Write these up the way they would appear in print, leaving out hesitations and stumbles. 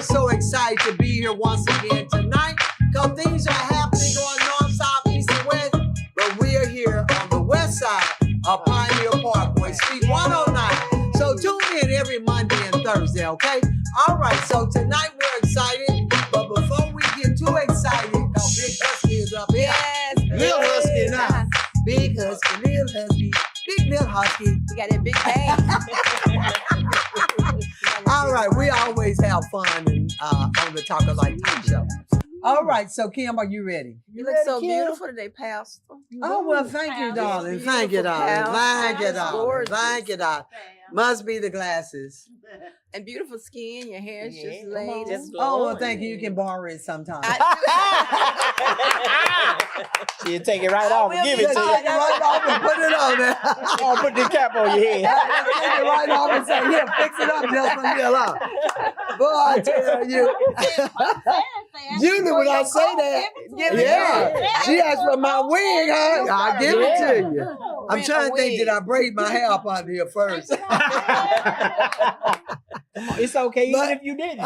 are so excited to be here once again tonight because things are happening going north, south, east, and west. But we are here on the west side of Pioneer Parkway, Suite 109. So tune in every Monday and Thursday, okay? All right, so tonight we're excited, but before we get too excited, because Big Husky is up here. Yes. Lil Husky now. Big Husky, Lil Husky, Big Lil Husky. You got that big bang. All right, we always have fun on the Talk Like Talk show. All right, so Kim, are you ready? You look so beautiful today, Pastor. Oh, well, thank you, darling. Thank you, darling. Thank you, darling. Thank you, darling. Must be the glasses. And beautiful skin. Your hair is just laid. Oh, well, thank you. You can borrow it sometime. She'll take it right off and give it to you. Take it right off and put it on there. Oh, put the cap on your head. Take it right off and say, here, fix it up just a little up. Boy, I tell you. Usually when I say that, she asked for my wig, huh? I'll give it to you. I'm trying to think, did I braid my hair up under here first? It's okay even if you didn't.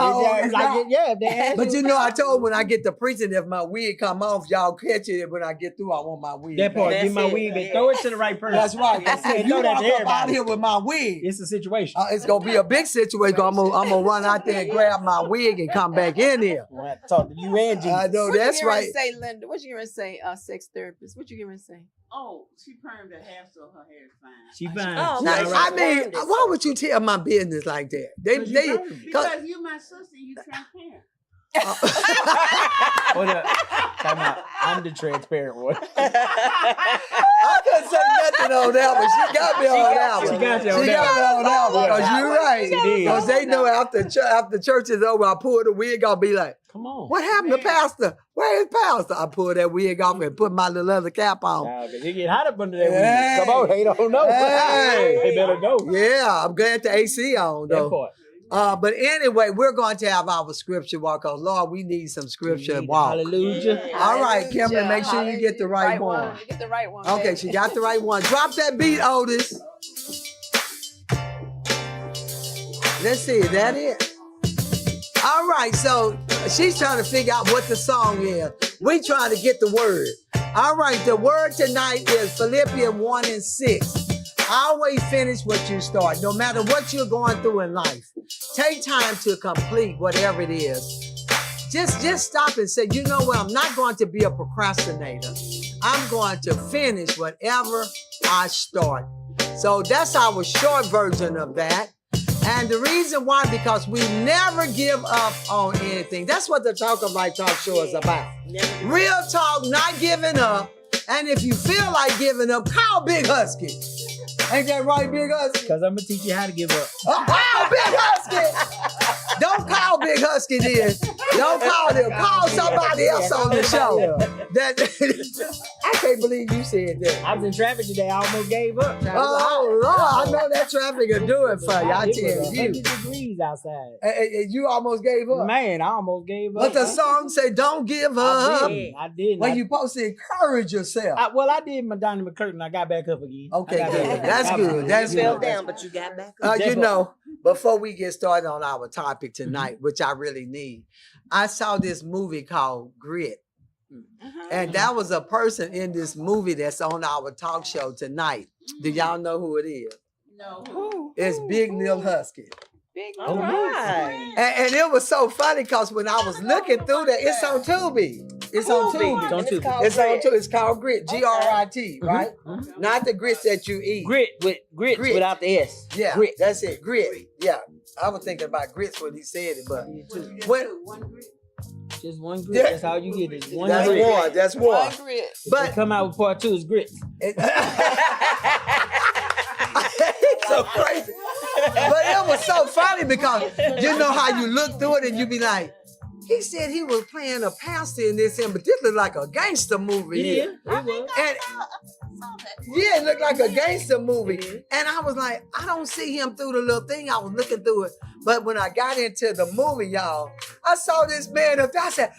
But you know, I told when I get to preaching, if my wig come off, y'all catch it. When I get through, I want my wig. That part, get my wig, but throw it to the right person. That's right. If you walk up out here with my wig, it's a situation. It's gonna be a big situation. I'm gonna run out there and grab my wig and come back in here. We'll have to talk to you and Jesus. I know that's right. Say, Linda, what you gonna say? Sex therapist. What you gonna say? Oh, she permed her hair so her hair is fine. She fine. Oh, Now, I mean, why would you tell my business like that? Because you my sister, you transparent. Hold up. Time out. I'm the transparent one. I couldn't say nothing on that one. She got me on that one. She got you on She that got me on that one. Because you're right. Because they know after church is over, I pull the wig off, be like, come on. What happened to Pastor? Where is Pastor? I pull that wig off and put my little other cap on. Nah, they get hot up under that wig. Come on, they don't know. Hey. They better go. Yeah, I'm glad the AC on, though. That part. But anyway, we're going to have our scripture walk. Because, Lord, we need some scripture walk. Hallelujah. All right, Kimberly, make sure you get the right one. You get the right one. Okay, she got the right one. Drop that beat, Otis. Let's see, is that it? All right, so she's trying to figure out what the song is. We trying to get the word. All right, the word tonight is Philippians 1:6. Always finish what you start, no matter what you're going through in life. Take time to complete whatever it is. Just stop and say, you know what? I'm not going to be a procrastinator. I'm going to finish whatever I start. So that's our short version of that. And the reason why, because we never give up on anything. That's what the Talk of Life Talk show is about. Real talk, not giving up. And if you feel like giving up, call Big Husky. Ain't that right, Big Husky? Because I'm going to teach you how to give up. Call Big Husky. Don't call Big Husky then. Don't call him. Call somebody else on the show. I can't believe you said that. I was in traffic today. I almost gave up. Oh, Lord. I know that traffic will do it for you. I tell you. 100 degrees outside. You almost gave up. Man, I almost gave up. But the song say, don't give up. I did. Well, you supposed to encourage yourself. I did my Donnie McClurkin. I got back up again. Okay, good. That's good. That's You fell good. down, but you got back up. You know, before we get started on our topic tonight, which I really need, I saw this movie called Grit. And that was a person in this movie that's on our talk show tonight. Do y'all know who it is? No. It's Big Lil Husky. All right. And it was so funny because when I was looking through that, it's on Tubi. It's on Tubi. It's on Tubi. It's on Tubi. It's called Grit, Grit, right? Not the grits that you eat. Grit without the S. Yeah, Grit. That's it. Grit. Yeah, I was thinking about grits when he said it, but when Just one grit. Yeah. That's all you get is one that's grit. one. That's one. grit. But Come out with part 2 is grits. It's so crazy. But it was so funny because you know how you look through it and you be like, he said he was playing a pastor in this, but this looked like a gangster movie. Yeah, here. it was. And yeah, it looked like a gangster movie. And I was like, I don't see him through the little thing. I was looking through it. But when I got into the movie, y'all, I saw this man up there. I said,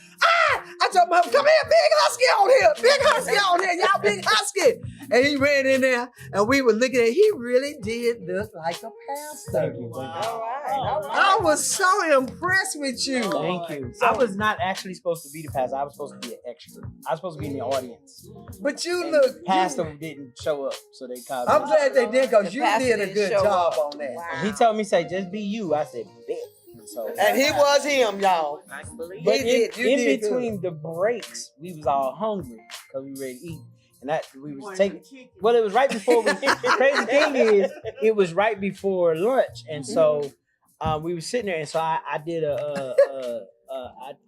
I told him, come here, big husky on here. Big husky on here. Y'all big husky. And he ran in there and we were looking at, he really did look like a pastor. Thank you. Wow. All right. I was so impressed with you. Thank you. I was not actually supposed to be the pastor. I was supposed to be an extra. I was supposed to be in the audience. But you And look, pastor didn't show up, so they called I'm me. glad they did because The you pastor did a didn't good show job up. on that. And he told me, say, just be you. I said, bet. So, And he was him, y'all. I can believe but He did. You in did good. between the breaks, we was all hungry because we ready to eat. And that we you was wanted taking. some chicken. Well, it was right before we. The crazy thing is, it was right before lunch, and so we were sitting there, and so I did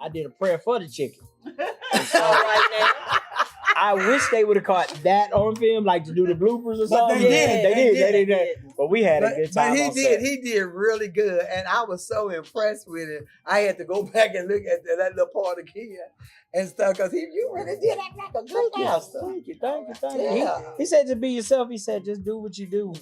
I did a prayer for the chicken. And so, I wish they would have caught that on film, like to do the bloopers or But something. they did. They did. But we had a good time. But on set. he did really good. And I was so impressed with it. I had to go back and look at that little part again and stuff because you really did act like a good pastor. Thank you. Yeah. He said to be yourself. He said just do what you do,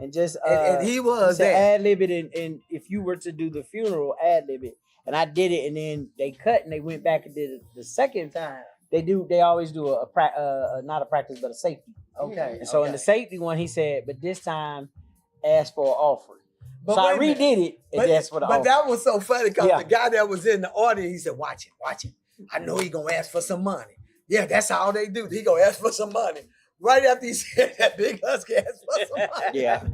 and just And he was that. ad lib it, and if you were to do the funeral, ad lib it. And I did it, and then they cut, and they went back and did it the second time. They always do not a practice, but a safety. Okay. And so in the safety one, he said, but this time, ask for an offering. But So I wait a minute. redid it and asked for the But offering. that was so funny because Yeah. the guy that was in the audience, he said, watch it. I know he gonna ask for some money. Yeah, that's all they do. He gonna ask for some money. Right after he said that, big husky asked for some money. Yeah.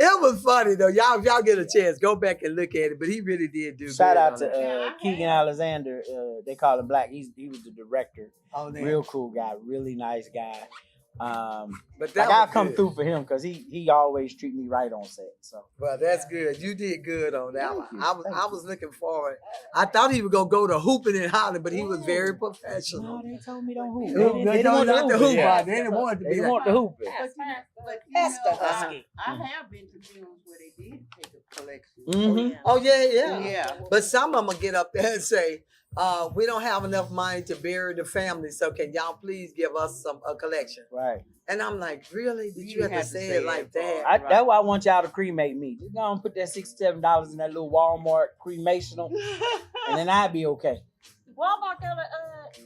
It was funny though. Y'all, if y'all get a chance, go back and look at it. But he really did do Shout good out on to it. Keegan Alexander. They call him Black. He was the director. On there. Real cool guy. Really nice guy. But that Like I'll was come good. through for him because he always treat me right on set. So Well, that's good. You did good on that Thank one. you. I was looking forward. I thought he was gonna go to hooping and hollering, but he was very professional. no, they told me don't hoop. They don't want the hoop. Yeah. They didn't want it to They be didn't like, want the hoop. But you Pastor know, Husky. I have been to funerals where they did take a collection. Mhm. oh yeah. Yeah. But some of them will get up there and say, we don't have enough money to bury the family, so can y'all please give us a collection? Right. And I'm like, really? Did you You have to had to say say it like that that? That's why I want y'all to cremate me. Just go and put that $67 in that little Walmart cremational, and then I'd be okay. Walmart got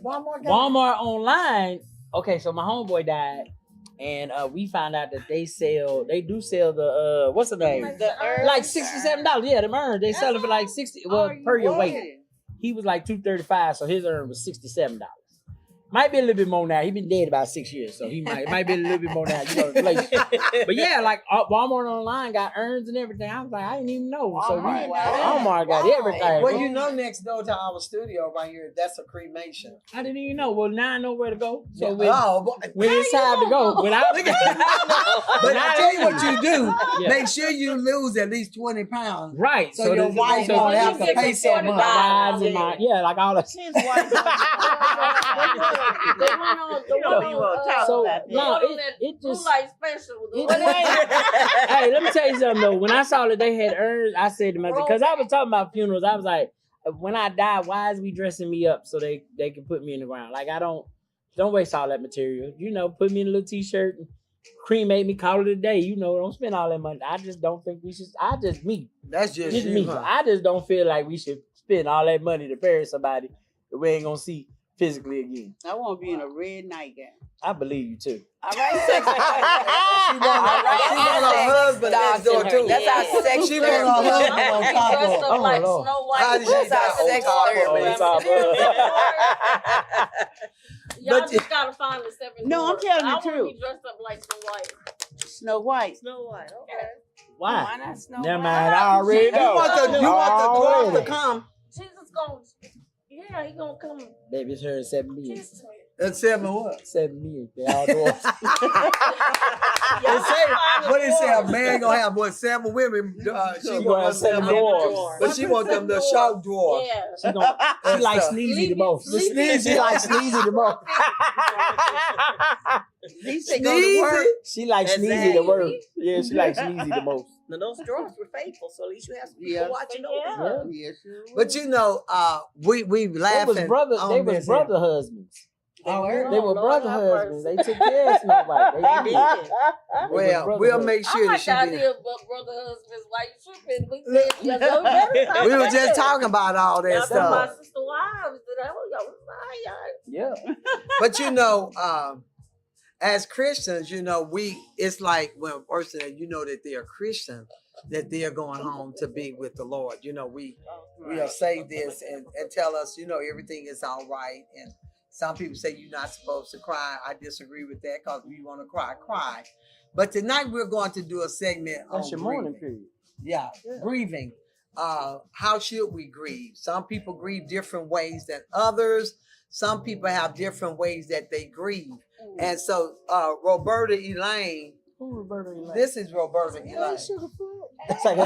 Walmart online. Okay, so my homeboy died, and we found out that they do sell the what's the name? Like $67. Yeah, the urn. They sell it for like 60. Well, per your weight. He was like $235, so his urn was $67. Might be a little bit more now. He been dead about 6 years, so it might be a little bit more now. You know, inflation. But yeah, like Walmart online got urns and everything. I was like, I didn't even know. So Walmart got everything. Well, you know, next door to our studio right here, that's a cremation. I didn't even know. Well, now I know where to go. So when But it's time to go, when I I tell you what you do. Yeah. Make sure you lose at least 20 pounds. Right. So your wife so won't have to you pay so get much. my wives and my like all that. The one on You know you won't talk So about that. no, one on it Blue just. Light Special. Hey, let me tell you something though. When I saw that they had urns, I said to myself, because I was talking about funerals, I was like, when I die, why is we dressing me up so they can put me in the ground? Like I don't waste all that material. You know, put me in a little t-shirt and cremate me, call it a day. You know, don't spend all that money. I just don't think we should. That's just Just you, me. huh? I just don't feel like we should spend all that money to bury somebody that we ain't gonna see physically again. I want to be in a red nightgown. I believe you too. All right, sex. She want her husband next door too. That's our sex. She want her husband on top Dressed of up her. like Lord. Snow How White. did she That's die our on sex top of therapist. her? On top Y'all But- just gotta find the 7 No, I'm doors. telling the I want to truth. be dressed up like Snow White. Snow White. Snow White, okay. Why? Why not Snow Never White? mind. I already You know. want the dwarf to Already. come Jesus gonna, yeah, he gonna come Baby, it's her in 7 million. kiss me. and 7 what? 7 million. They all dwarfs. They say, what they say, a man gonna have what 7 women. She gonna want have 7 7 dwarfs. but she want them the shark dwarf. Yeah. She likes stuff. sneezy the most. Sleepy. She likes sneezy the most. He said go to work. She likes sneezy the Exactly. worst. Yeah, she likes sneezy the most. Now those drawers were faithful, so at least you have some Yeah. people watching over you. Yeah. Yes, sure. But you know, we They laughing. was brother. on They was this brother husbands. Oh, yeah. They were Lord brother have husbands. mercy. They took care of Snow White. They did. Well, we'll make I sure that like she the did. idea of brother husbands. Why you tripping? We said, you know better. We were just talking about all that Y'all talking about stuff. sister wives. Yeah. But as Christians, it's like when a person that that they're Christian, that they're going home to be with the Lord. We'll say this and tell us, everything is all right. And some people say you're not supposed to cry. I disagree with that because if you want to cry, cry. But tonight we're going to do a segment That's on your grieving. mourning period. Yeah, grieving. How should we grieve? Some people grieve different ways than others. Some people have different ways that they grieve. And so Roberta Elaine. Who Roberta Elaine? This is Roberta Elaine. It's like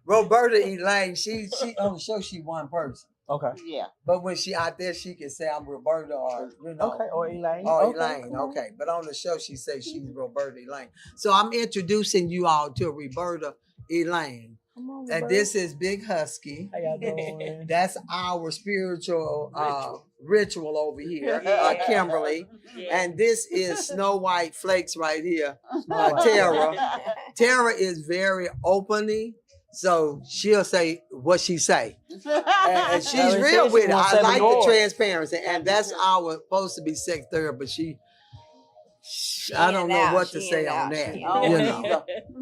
Roberta Elaine, she on the show, she one person. okay. Yeah. But when she out there, she can say I'm Roberta or Okay, or Elaine. or Okay, Elaine. cool. Okay. But on the show, she says she's Roberta Elaine. So I'm introducing you all to Roberta Elaine. Come on, And Roberta. this is Big Husky. How y'all doing? That's our spiritual ritual over here, Kimberly. And this is Snow White Flakes right here, Tera. Tera is very openly, so she'll say what she say. And she's real with it. I like the transparency. And that's our supposed to be sex therapy, but I don't know what to say on that.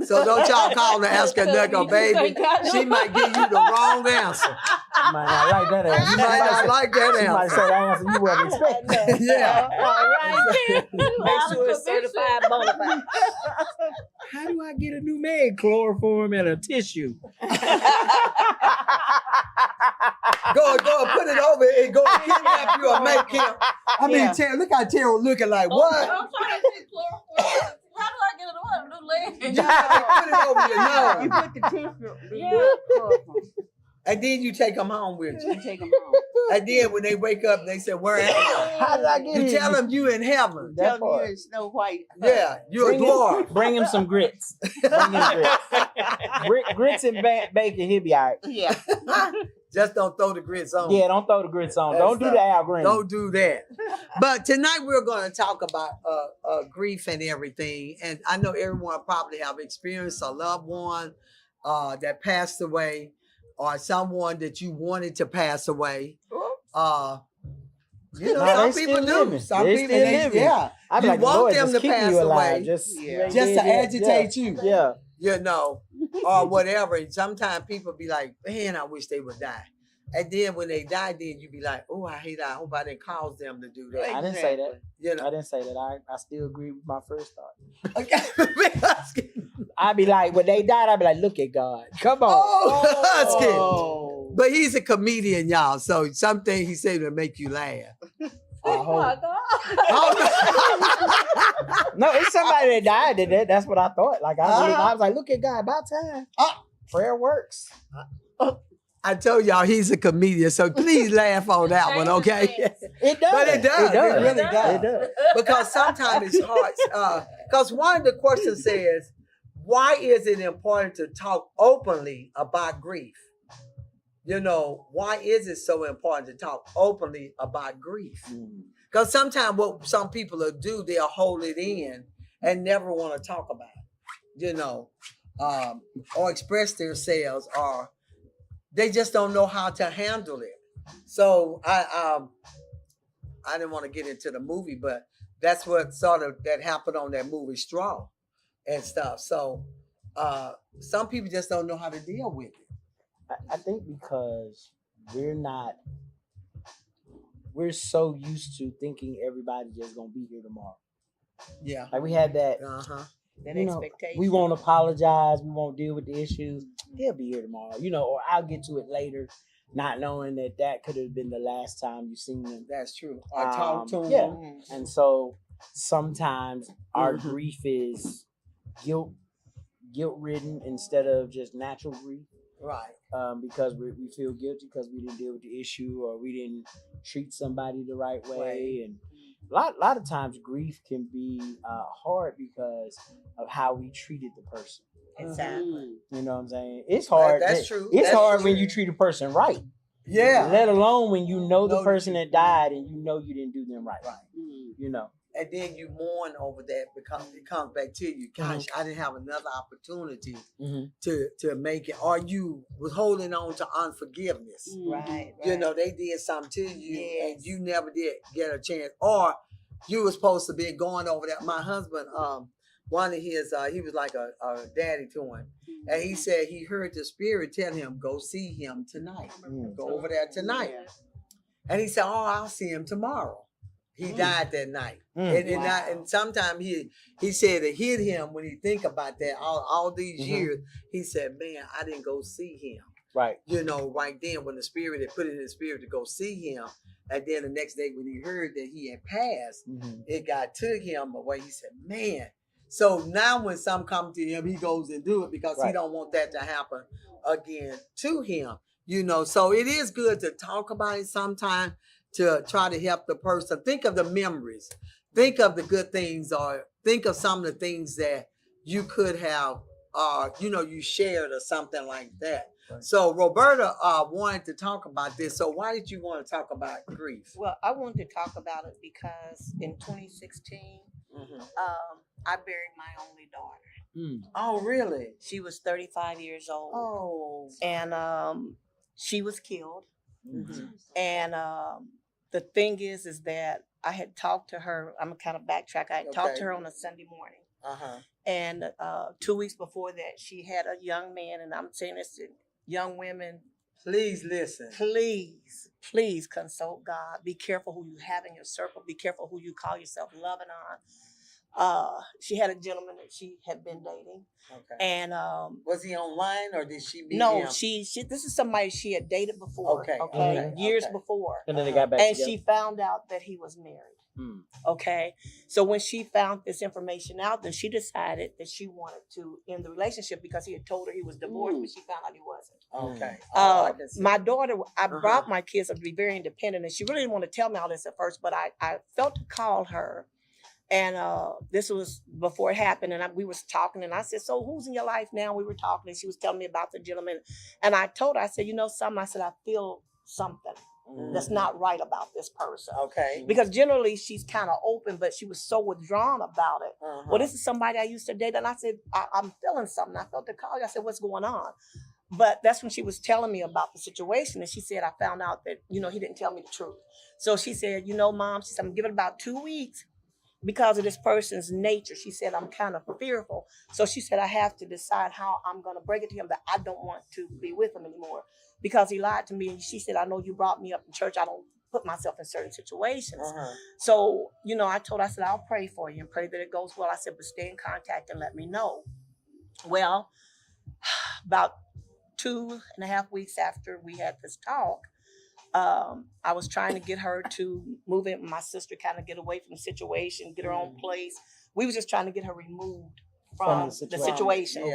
So don't y'all call her, ask her knuckle, baby. She might give you the wrong answer. You might not like that answer. You might not like that She might answer. say that answer you wasn't expecting. Yeah. All right. Make sure it's certified bona fide. How do I get a new man? Chloroform and a tissue. Go, put it over and go kidnap you or make him. I mean, Tara, look how Tara looking like, what? I'm trying to see chloroform. How do I get it on? New leg? You have to put it over your You nose. put the tissue. Yeah. And then you take them home with you. You take them home. And then when they wake up, they say, where am I? How did I get You here? tell them you in heaven. That Tell me part. you're in Snow White. Yeah, you're a dwarf. Bring him some grits. Bring him grits. Grits and bacon, he'll be all right. Yeah. Just don't throw the grits on. Yeah, don't throw the grits on. That's Don't do the Al Green. Don't do that. But tonight we're going to talk about grief and everything. And I know everyone probably have experienced a loved one that passed away, or someone that you wanted to pass away. Some they people still do. living. Some They people, still living. yeah. I be You like, want Lord, them just to keep pass you alive. away. Just Just to agitate you. Yeah. Or whatever. And sometimes people be like, man, I wish they would die. And then when they die, then you be like, oh, I hate that. I hope I didn't cause them to do that. I didn't say that. You know? I didn't say that. I still agree with my first thought. Okay. I'd be like, when they died, I'd be like, look at God. Come on. Oh, Husky. Oh. But he's a comedian, y'all. So something he said will make you laugh. Oh my God. Oh, No, it's somebody that died did that. That's what I thought. Like I was like, look at God, about time. Prayer works. I told y'all he's a comedian, so please laugh on that one, okay? It does. But it does. It really It does. It does. Because sometimes it's hard. Because one of the questions says, why is it important to talk openly about grief? Why is it so important to talk openly about grief? Because sometimes what some people will do, they'll hold it in and never want to talk about it, or express themselves, or they just don't know how to handle it. So I didn't want to get into the movie, but that's what sort of that happened on that movie Straw and stuff. So some people just don't know how to deal with it. I think because we're so used to thinking everybody just gonna be here tomorrow. Yeah. Like we had that, That you know, expectation. we won't apologize, we won't deal with the issues. They'll be here tomorrow, or I'll get to it later, not knowing that could have been the last time you seen them. That's true. I talk to them. Yeah. Mhm. And so sometimes our grief is guilt-ridden instead of just natural grief. Right. Because we feel guilty because we didn't deal with the issue or we didn't treat somebody the right way. And a lot of times grief can be hard because of how we treated the person. Exactly. You know what I'm saying? It's hard. That's true. It's That's hard true. when you treat a person right. Yeah. Let alone when you know the No, person that died and you know you didn't do them right. Right. You know. and then you mourn over that because it comes back to you. Gosh, I didn't have another opportunity to make it. Or you was holding on to unforgiveness. Right. You know, they did something to you and Yes. you never did get a chance. Or you were supposed to be going over that. My husband, one of his, he was like a daddy to him. And he said he heard the spirit tell him, go see him tonight. Go over there tonight. Yeah. And he said, oh, I'll see him tomorrow. He died that night. And sometimes he said it hit him when he think about that all these years. He said, man, I didn't go see him. Right. You know, right then when the spirit had put it in his spirit to go see him. And then the next day when he heard that he had passed, it got to him away. He said, man. So now when some come to him, he goes and do it because he don't want that to happen again to him. You know, so it is good to talk about it sometimes to try to help the person. Think of the memories. Think of the good things, or think of some of the things that you could have, you know, you shared or something like that. Right. So Roberta wanted to talk about this. So why did you want to talk about grief? Well, I wanted to talk about it because in 2016, I buried my only daughter. Oh, really? She was 35 years old. Oh. And she was killed. And the thing is that I had talked to her. I'm gonna kind of backtrack. I had talked to her on a Sunday morning. And 2 weeks before that, she had a young man, and I'm saying this to young women. Please listen. Please consult God. Be careful who you have in your circle. Be careful who you call yourself loving on. She had a gentleman that she had been dating. Okay. And was he online or did she meet no, him? she this is somebody she had dated before. Okay. Years before. And then they got back And together. she found out that he was married. Okay. So when she found this information out, then she decided that she wanted to end the relationship because he had told her he was divorced, but she found out he wasn't. Okay. My daughter, I brought my kids up to be very independent, and she really didn't want to tell me all this at first, but I felt to call her. And this was before it happened, and we was talking, and I said, so who's in your life now? We were talking, and she was telling me about the gentleman. And I told her, I said, you know something? I said, I feel something that's not right about this person. Okay. Because generally she's kind of open, but she was so withdrawn about it. Well, this is somebody I used to date, and I said, I'm feeling something. I felt the call. I said, what's going on? But that's when she was telling me about the situation, and she said, I found out that, you know, he didn't tell me the truth. So she said, you know, Mom, she said, I'm giving it about 2 weeks. Because of this person's nature, she said, I'm kind of fearful. So she said, I have to decide how I'm going to break it to him that I don't want to be with him anymore because he lied to me. And she said, I know you brought me up in church. I don't put myself in certain situations. So, you know, I told her, I said, I'll pray for you and pray that it goes well. I said, but stay in contact and let me know. Well, about 2.5 weeks after we had this talk, I was trying to get her to move in. My sister kind of get away from the situation, get her own place. We were just trying to get her removed from the situation.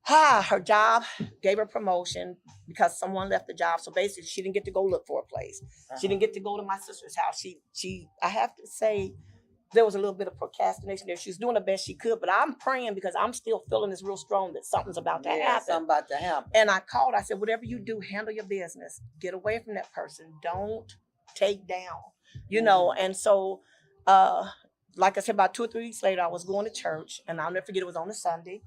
Her job gave her promotion because someone left the job. So basically, she didn't get to go look for a place. She didn't get to go to my sister's house. I have to say, there was a little bit of procrastination there. She was doing the best she could, but I'm praying because I'm still feeling this real strong that something's about to happen. Something about to happen. And I called. I said, whatever you do, handle your business. Get away from that person. Don't take down, you know. And so, like I said, about 2 or 3 weeks later, I was going to church, and I'll never forget, it was on a Sunday.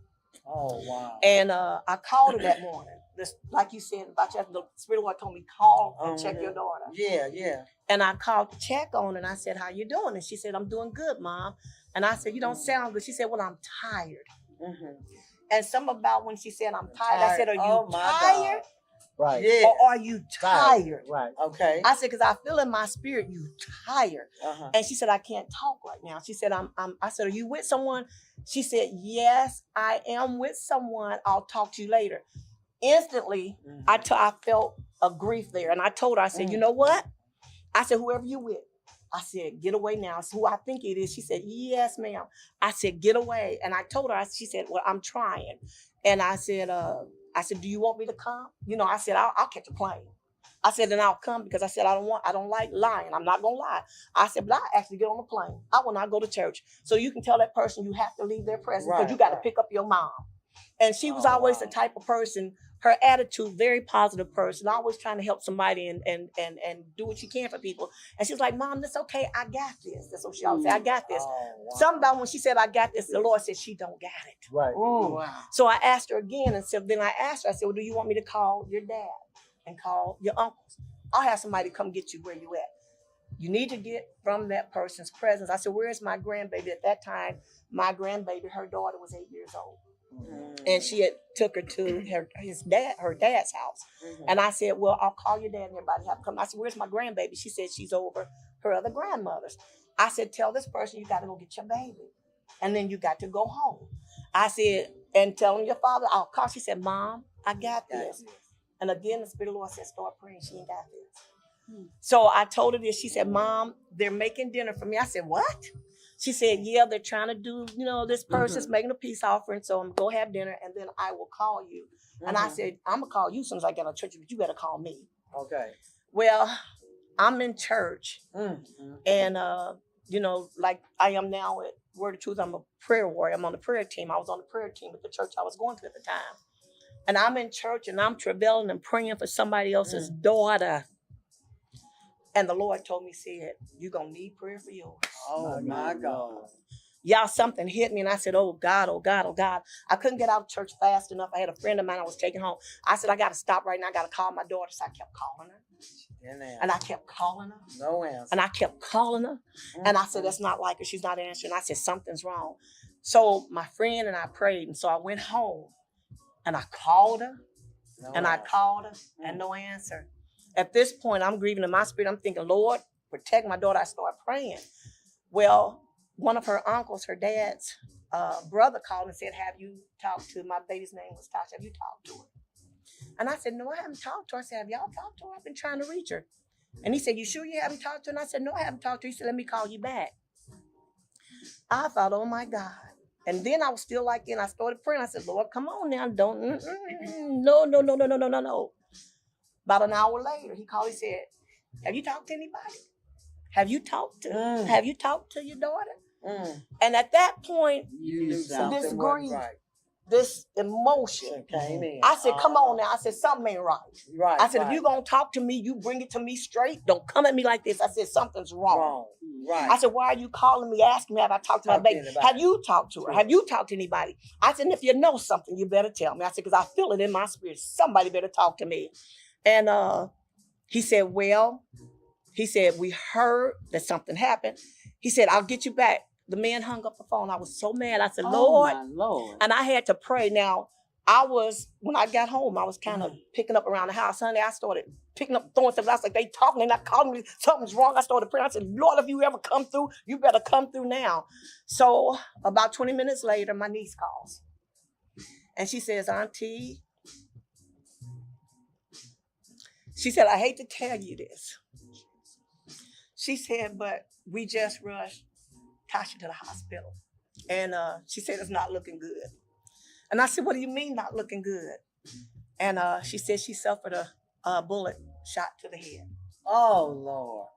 Oh, wow. And I called her that morning. This, like you said, about your, the Spirit of God told me, call and check your daughter. Yeah. And I called to check on her, and I said, how you doing? And she said, I'm doing good, Mom. And I said, you don't sound good. She said, well, I'm tired. And something about when she said, I'm tired, I said, are you tired? Right. Yeah. Or are you tired? Right. Okay. I said, because I feel in my spirit you tired. And she said, I can't talk right now. She said, I said, are you with someone? She said, yes, I am with someone. I'll talk to you later. Instantly, I felt a grief there. And I told her, I said, you know what? I said, whoever you with. I said, get away now. I said, who I think it is. She said, yes, ma'am. I said, get away. And I told her, she said, well, I'm trying. And I said, do you want me to come? You know, I said, I'll catch a plane. I said, and I'll come because I said, I don't like lying. I'm not going to lie. I said, but I actually get on the plane. I will not go to church. So you can tell that person you have to leave their presence because you got to pick up your mom. And she was always the type of person her attitude, very positive person, always trying to help somebody and do what she can for people. And she was like, Mom, that's okay. I got this. That's what she always said. I got this. Oh, wow. Something about when she said, I got this, the Lord said, she don't got it. Right. Wow. So I asked her again. And so then I asked her, I said, well, do you want me to call your dad and call your uncles? I'll have somebody come get you where you at. You need to get from that person's presence. I said, where's my grandbaby? At that time, my grandbaby, her daughter was 8 years old. And she had took her to her dad's house. And I said, well, I'll call your dad and everybody have to come. I said, where's my grandbaby? She said she's over her other grandmother's. I said, tell this person you got to go get your baby. And then you got to go home. I said, and tell him your father, I'll call. She said, Mom, I got this. And again, the Spirit of the Lord said, start praying. She ain't got this. So I told her this. She said, Mom, they're making dinner for me. I said, what? She said, yeah, they're trying to do, this person's making a peace offering. So I'm going to go have dinner and then I will call you. And I said, I'm going to call you as soon as I get out of church, but you better call me. Okay. Well, I'm in church and, like I am now at Word of Truth, I'm a prayer warrior. I'm on the prayer team. I was on the prayer team at the church I was going to at the time. And I'm in church and I'm travailing and praying for somebody else's daughter. And the Lord told me, said, you're going to need prayer for yours. Oh, my God. Y'all, something hit me. And I said, oh, God, oh, God, oh, God. I couldn't get out of church fast enough. I had a friend of mine I was taking home. I said, I got to stop right now. I got to call my daughter. So I kept calling her. And I kept calling her. No answer. And I kept calling her. And I said, that's not like her. She's not answering. I said, something's wrong. So my friend and I prayed. And so I went home and I called her. I called her and no answer. At this point, I'm grieving in my spirit. I'm thinking, Lord, protect my daughter. I start praying. Well, one of her uncles, her dad's brother called and said, have you talked to, my baby's name was Tasha, have you talked to her? And I said, no, I haven't talked to her. I said, have y'all talked to her? I've been trying to reach her. And he said, you sure you haven't talked to her? And I said, no, I haven't talked to her. He said, let me call you back. I thought, oh my God. And then I was still like, and I started praying. I said, Lord, come on now. Don't, no. About an hour later, he called, he said, have you talked to anybody? Have you talked to your daughter? And at that point, this grief, this emotion came in. I said, come on now. I said, something ain't right. I said, if you're going to talk to me, you bring it to me straight. Don't come at me like this. I said, something's wrong. Right. I said, why are you calling me, asking me have I talked to my baby? Have you talked to her? Have you talked to anybody? I said, if you know something, you better tell me. I said, because I feel it in my spirit. Somebody better talk to me. And he said, we heard that something happened. He said, I'll get you back. The man hung up the phone. I was so mad. I said, Lord. My Lord. And I had to pray. Now, when I got home, I was kind of picking up around the house. Honey, I started picking up, throwing stuff. I was like, they talking, they're not calling me. Something's wrong. I started praying. I said, Lord, if you ever come through, you better come through now. So about 20 minutes later, my niece calls. And she says, Auntie, she said, I hate to tell you this. She said, but we just rushed Tasha to the hospital. And she said, it's not looking good. And I said, what do you mean not looking good? And she said she suffered a bullet shot to the head. Oh, Lord.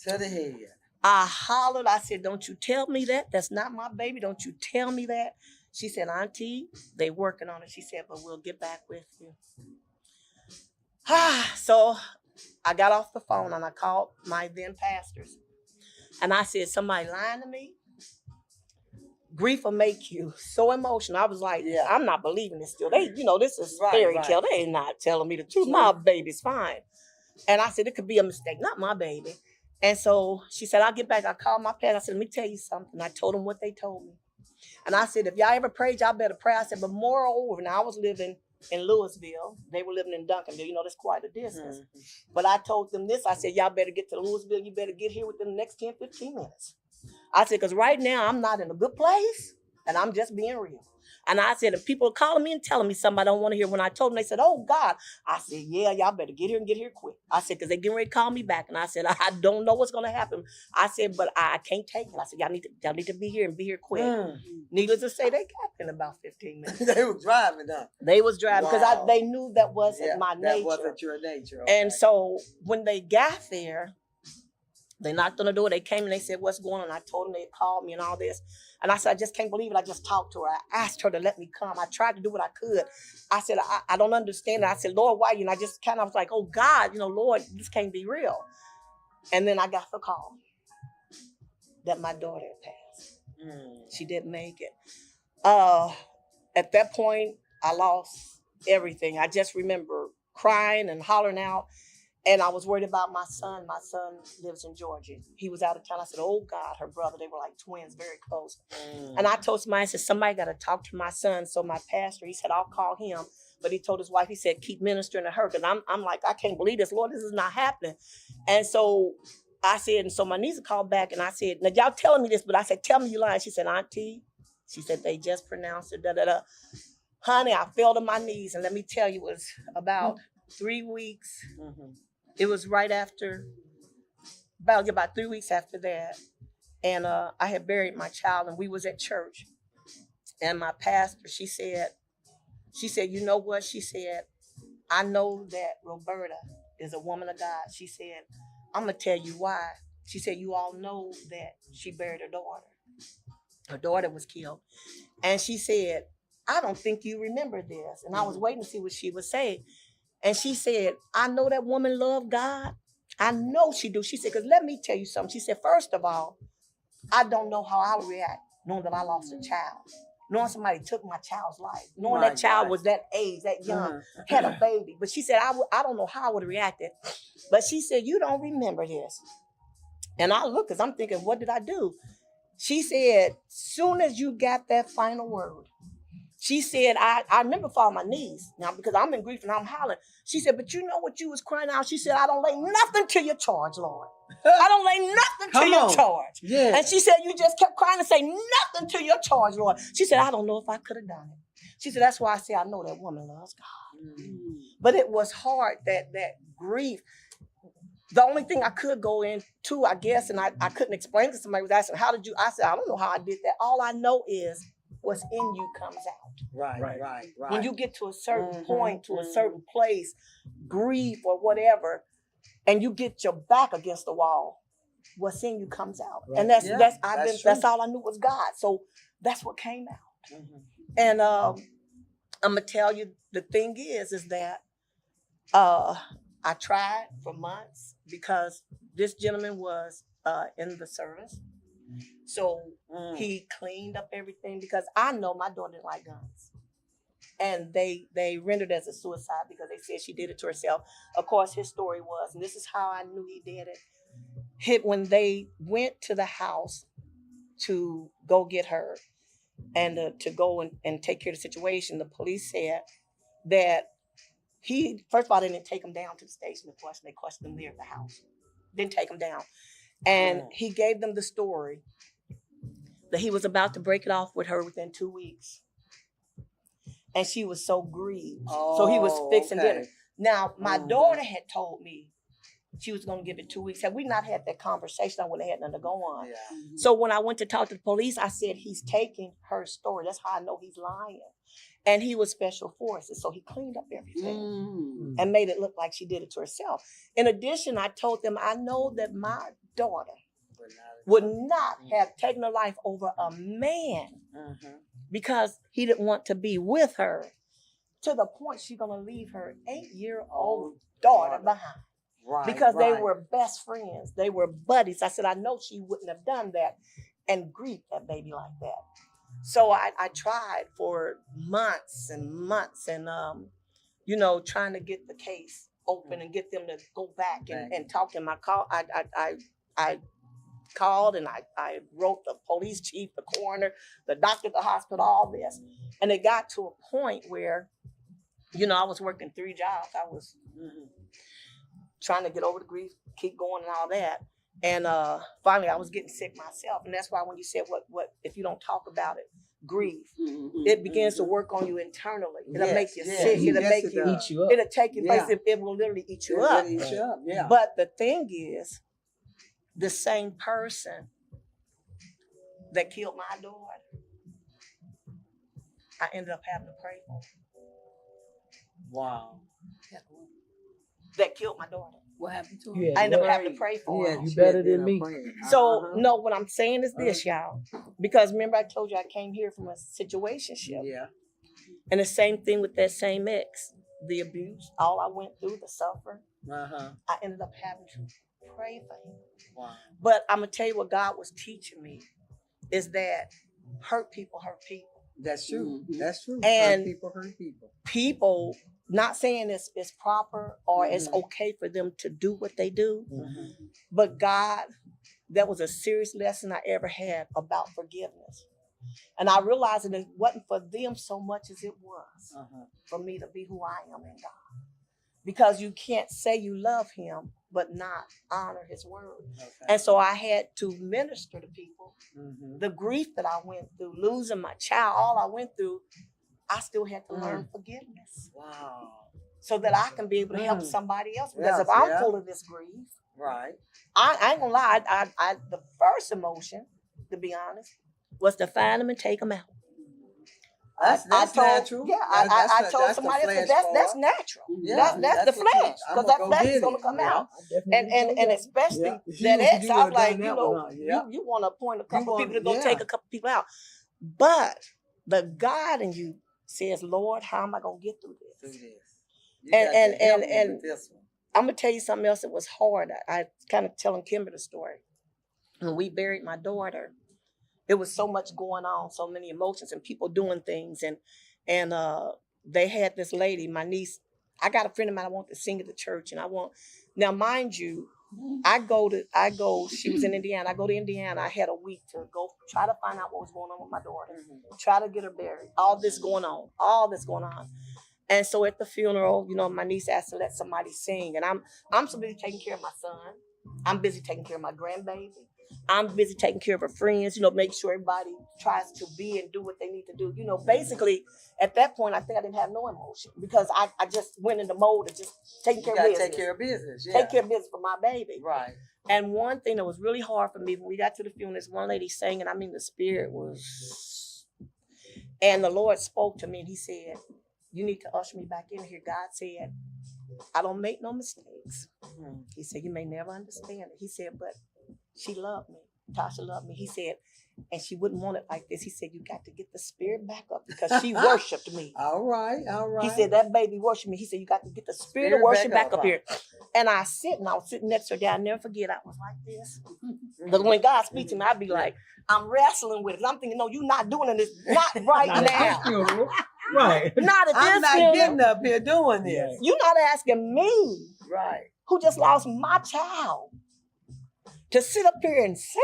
To the head. I hollered. I said, don't you tell me that. That's not my baby. Don't you tell me that. She said, Auntie, they working on it. She said, but we'll get back with you. So I got off the phone and I called my then pastors. And I said, somebody lying to me? Grief will make you so emotional. I was like, I'm not believing this still. This is fairy tale. They ain't not telling me the truth. My baby's fine. And I said, it could be a mistake, not my baby. And so she said, I'll get back. I called my pastor. I said, let me tell you something. I told them what they told me. And I said, if y'all ever prayed, y'all better pray. I said, but moreover, now I was living in Louisville. They were living in Duncanville. That's quite a distance. But I told them this. I said, y'all better get to Louisville. You better get here within the next 10, 15 minutes. I said, because right now I'm not in a good place and I'm just being real. And I said, if people are calling me and telling me something I don't want to hear, when I told them, they said, oh, God. I said, yeah, y'all better get here and get here quick. I said, because they're getting ready to call me back. And I said, I don't know what's going to happen. I said, but I can't take it. I said, y'all need to be here and be here quick. Needless to say, they got in about 15 minutes. They were driving, huh? They was driving because they knew that wasn't my nature. That wasn't your nature. Okay. And so when they got there, They knocked on the door. They came and they said, what's going on? I told them they called me and all this. And I said, I just can't believe it. I just talked to her. I asked her to let me come. I tried to do what I could. I said, I don't understand it. I said, Lord, why you? And I just kind of was like, oh, God, Lord, this can't be real. And then I got the call that my daughter had passed. She didn't make it. At that point, I lost everything. I just remember crying and hollering out. And I was worried about my son. My son lives in Georgia. He was out of town. I said, oh, God, her brother. They were like twins, very close. And I told somebody, I said, somebody got to talk to my son. So my pastor, he said, I'll call him. But he told his wife, he said, keep ministering to her. Because I'm like, I can't believe this. Lord, this is not happening. And so I said, and so my niece called back and I said, now y'all telling me this, but I said, tell me you lying. She said, Auntie, she said, they just pronounced it, da-da-da. Honey, I fell to my knees. And let me tell you, it was about 3 weeks. It was right after, about 3 weeks after that. And I had buried my child and we was at church. And my pastor, she said, you know what? She said, I know that Roberta is a woman of God. She said, I'm going to tell you why. She said, you all know that she buried her daughter. Her daughter was killed. And she said, I don't think you remember this. And I was waiting to see what she would say. And she said, I know that woman loved God. I know she do. She said, because let me tell you something. She said, first of all, I don't know how I would react knowing that I lost a child. Knowing somebody took my child's life. Knowing that child was that age, that young, had a baby. But she said, I don't know how I would have reacted. But she said, you don't remember this. And I look, because I'm thinking, what did I do? She said, soon as you got that final word, she said, I remember falling on my knees now because I'm in grief and I'm hollering. She said, but you know what you was crying out? She said, I don't lay nothing to your charge, Lord. I don't lay nothing to your charge. Yeah. And she said, you just kept crying and say nothing to your charge, Lord. She said, I don't know if I could have done it. She said, that's why I say I know that woman loves God. But it was hard, that grief. The only thing I could go into, I guess, and I couldn't explain to somebody, was asking, how did you? I said, I don't know how I did that. All I know is what's in you comes out. Right. When you get to a certain point, to a certain place, grief or whatever, and you get your back against the wall, what's in you comes out. Right. And that's all I knew was God. So that's what came out. And I'm gonna tell you, the thing is that I tried for months because this gentleman was in the service. So he cleaned up everything because I know my daughter didn't like guns. And they rendered it as a suicide because they said she did it to herself. Of course, his story was, and this is how I knew he did it. When they went to the house to go get her and to go and take care of the situation, the police said that he, first of all, they didn't take him down to the station to question. They questioned him there at the house. Didn't take him down. And he gave them the story that he was about to break it off with her within 2 weeks. And she was so grieved. So he was fixing dinner. Now, my daughter had told me she was going to give it 2 weeks. Had we not had that conversation, I wouldn't have had nothing to go on. Yeah. So when I went to talk to the police, I said, he's taking her story. That's how I know he's lying. And he was special forces. So he cleaned up everything and made it look like she did it to herself. In addition, I told them, I know that my daughter would not have taken her life over a man because he didn't want to be with her, to the point she's going to leave her 8-year-old daughter behind. Because they were best friends. They were buddies. I said, I know she wouldn't have done that and grief that baby like that. So I tried for months and months and, trying to get the case open and get them to go back and talk to him. I called and I wrote the police chief, the coroner, the doctor at the hospital, all this. And it got to a point where, I was working 3 jobs. I was trying to get over the grief, keep going and all that. And finally I was getting sick myself. And that's why when you said what if you don't talk about it, grief, it begins to work on you internally. It'll make you sick. It'll make you eat you up. It'll take you place. It will literally eat you up. Yeah. But the thing is, the same person that killed my daughter, I ended up having to pray for. Wow. that killed my daughter. What happened to Yeah, him? I ended up yeah. having to pray for Yeah, her. You better than me. So no, what I'm saying is this, y'all. Because remember I told you I came here from a situationship. Yeah. And the same thing with that same ex. The abuse, all I went through, the suffering. I ended up having to pray for him. Wow. But I'm gonna tell you what God was teaching me is that hurt people hurt people. That's true. That's true. And hurt people hurt people. People, not saying it's proper or it's okay for them to do what they do, but God, that was a serious lesson I ever had about forgiveness. And I realized that it wasn't for them so much as it was for me to be who I am in God. Because you can't say you love him, but not honor his word. Okay. And so I had to minister to people. The grief that I went through, losing my child, all I went through, I still had to learn forgiveness. Wow. So that I can be able to help somebody else. Because if I'm full of this grief, right. I ain't gonna lie, I the first emotion, to be honest, was to find them and take them out. That's natural. Yeah, I told somebody that's natural. Yeah, that's the flesh, because that flesh is gonna come out. And especially that ex, I was like, you want to appoint a couple people to go take a couple people out, but the God in you says, Lord, how am I gonna get through this? And I'm gonna tell you something else that was hard. I kind of telling Kimberly the story. When we buried my daughter, it was so much going on, so many emotions and people doing things. And they had this lady, my niece. I got a friend of mine I want to sing at the church. And now mind you, she was in Indiana. I go to Indiana. I had a week to go try to find out what was going on with my daughter. Try to get her buried. All this going on. And so at the funeral, my niece asked to let somebody sing. And I'm so busy taking care of my son. I'm busy taking care of my grandbaby. I'm busy taking care of her friends, make sure everybody tries to be and do what they need to do. Basically, at that point, I think I didn't have no emotion because I just went in the mode of just taking care of business. Take care of business, yeah. Take care of business for my baby. Right. And one thing that was really hard for me when we got to the funeral, this one lady sang, and I mean, the spirit was... And the Lord spoke to me, and he said, you need to usher me back in here. God said, I don't make no mistakes. He said, you may never understand it. He said, but she loved me. Tasha loved me. He said, and she wouldn't want it like this. He said, you got to get the spirit back up because she worshiped me. All right. He said, that baby worshiped me. He said, you got to get the spirit of worship back up here. And I was sitting next to her. I'll never forget. I was like this. But when God speaks to me, I'd be like, I'm wrestling with it. I'm thinking, no, you're not doing this. Not right now. Right. Not at this I'm not getting up here doing this. You're not asking me. Right. Who just lost my child to sit up here and sing?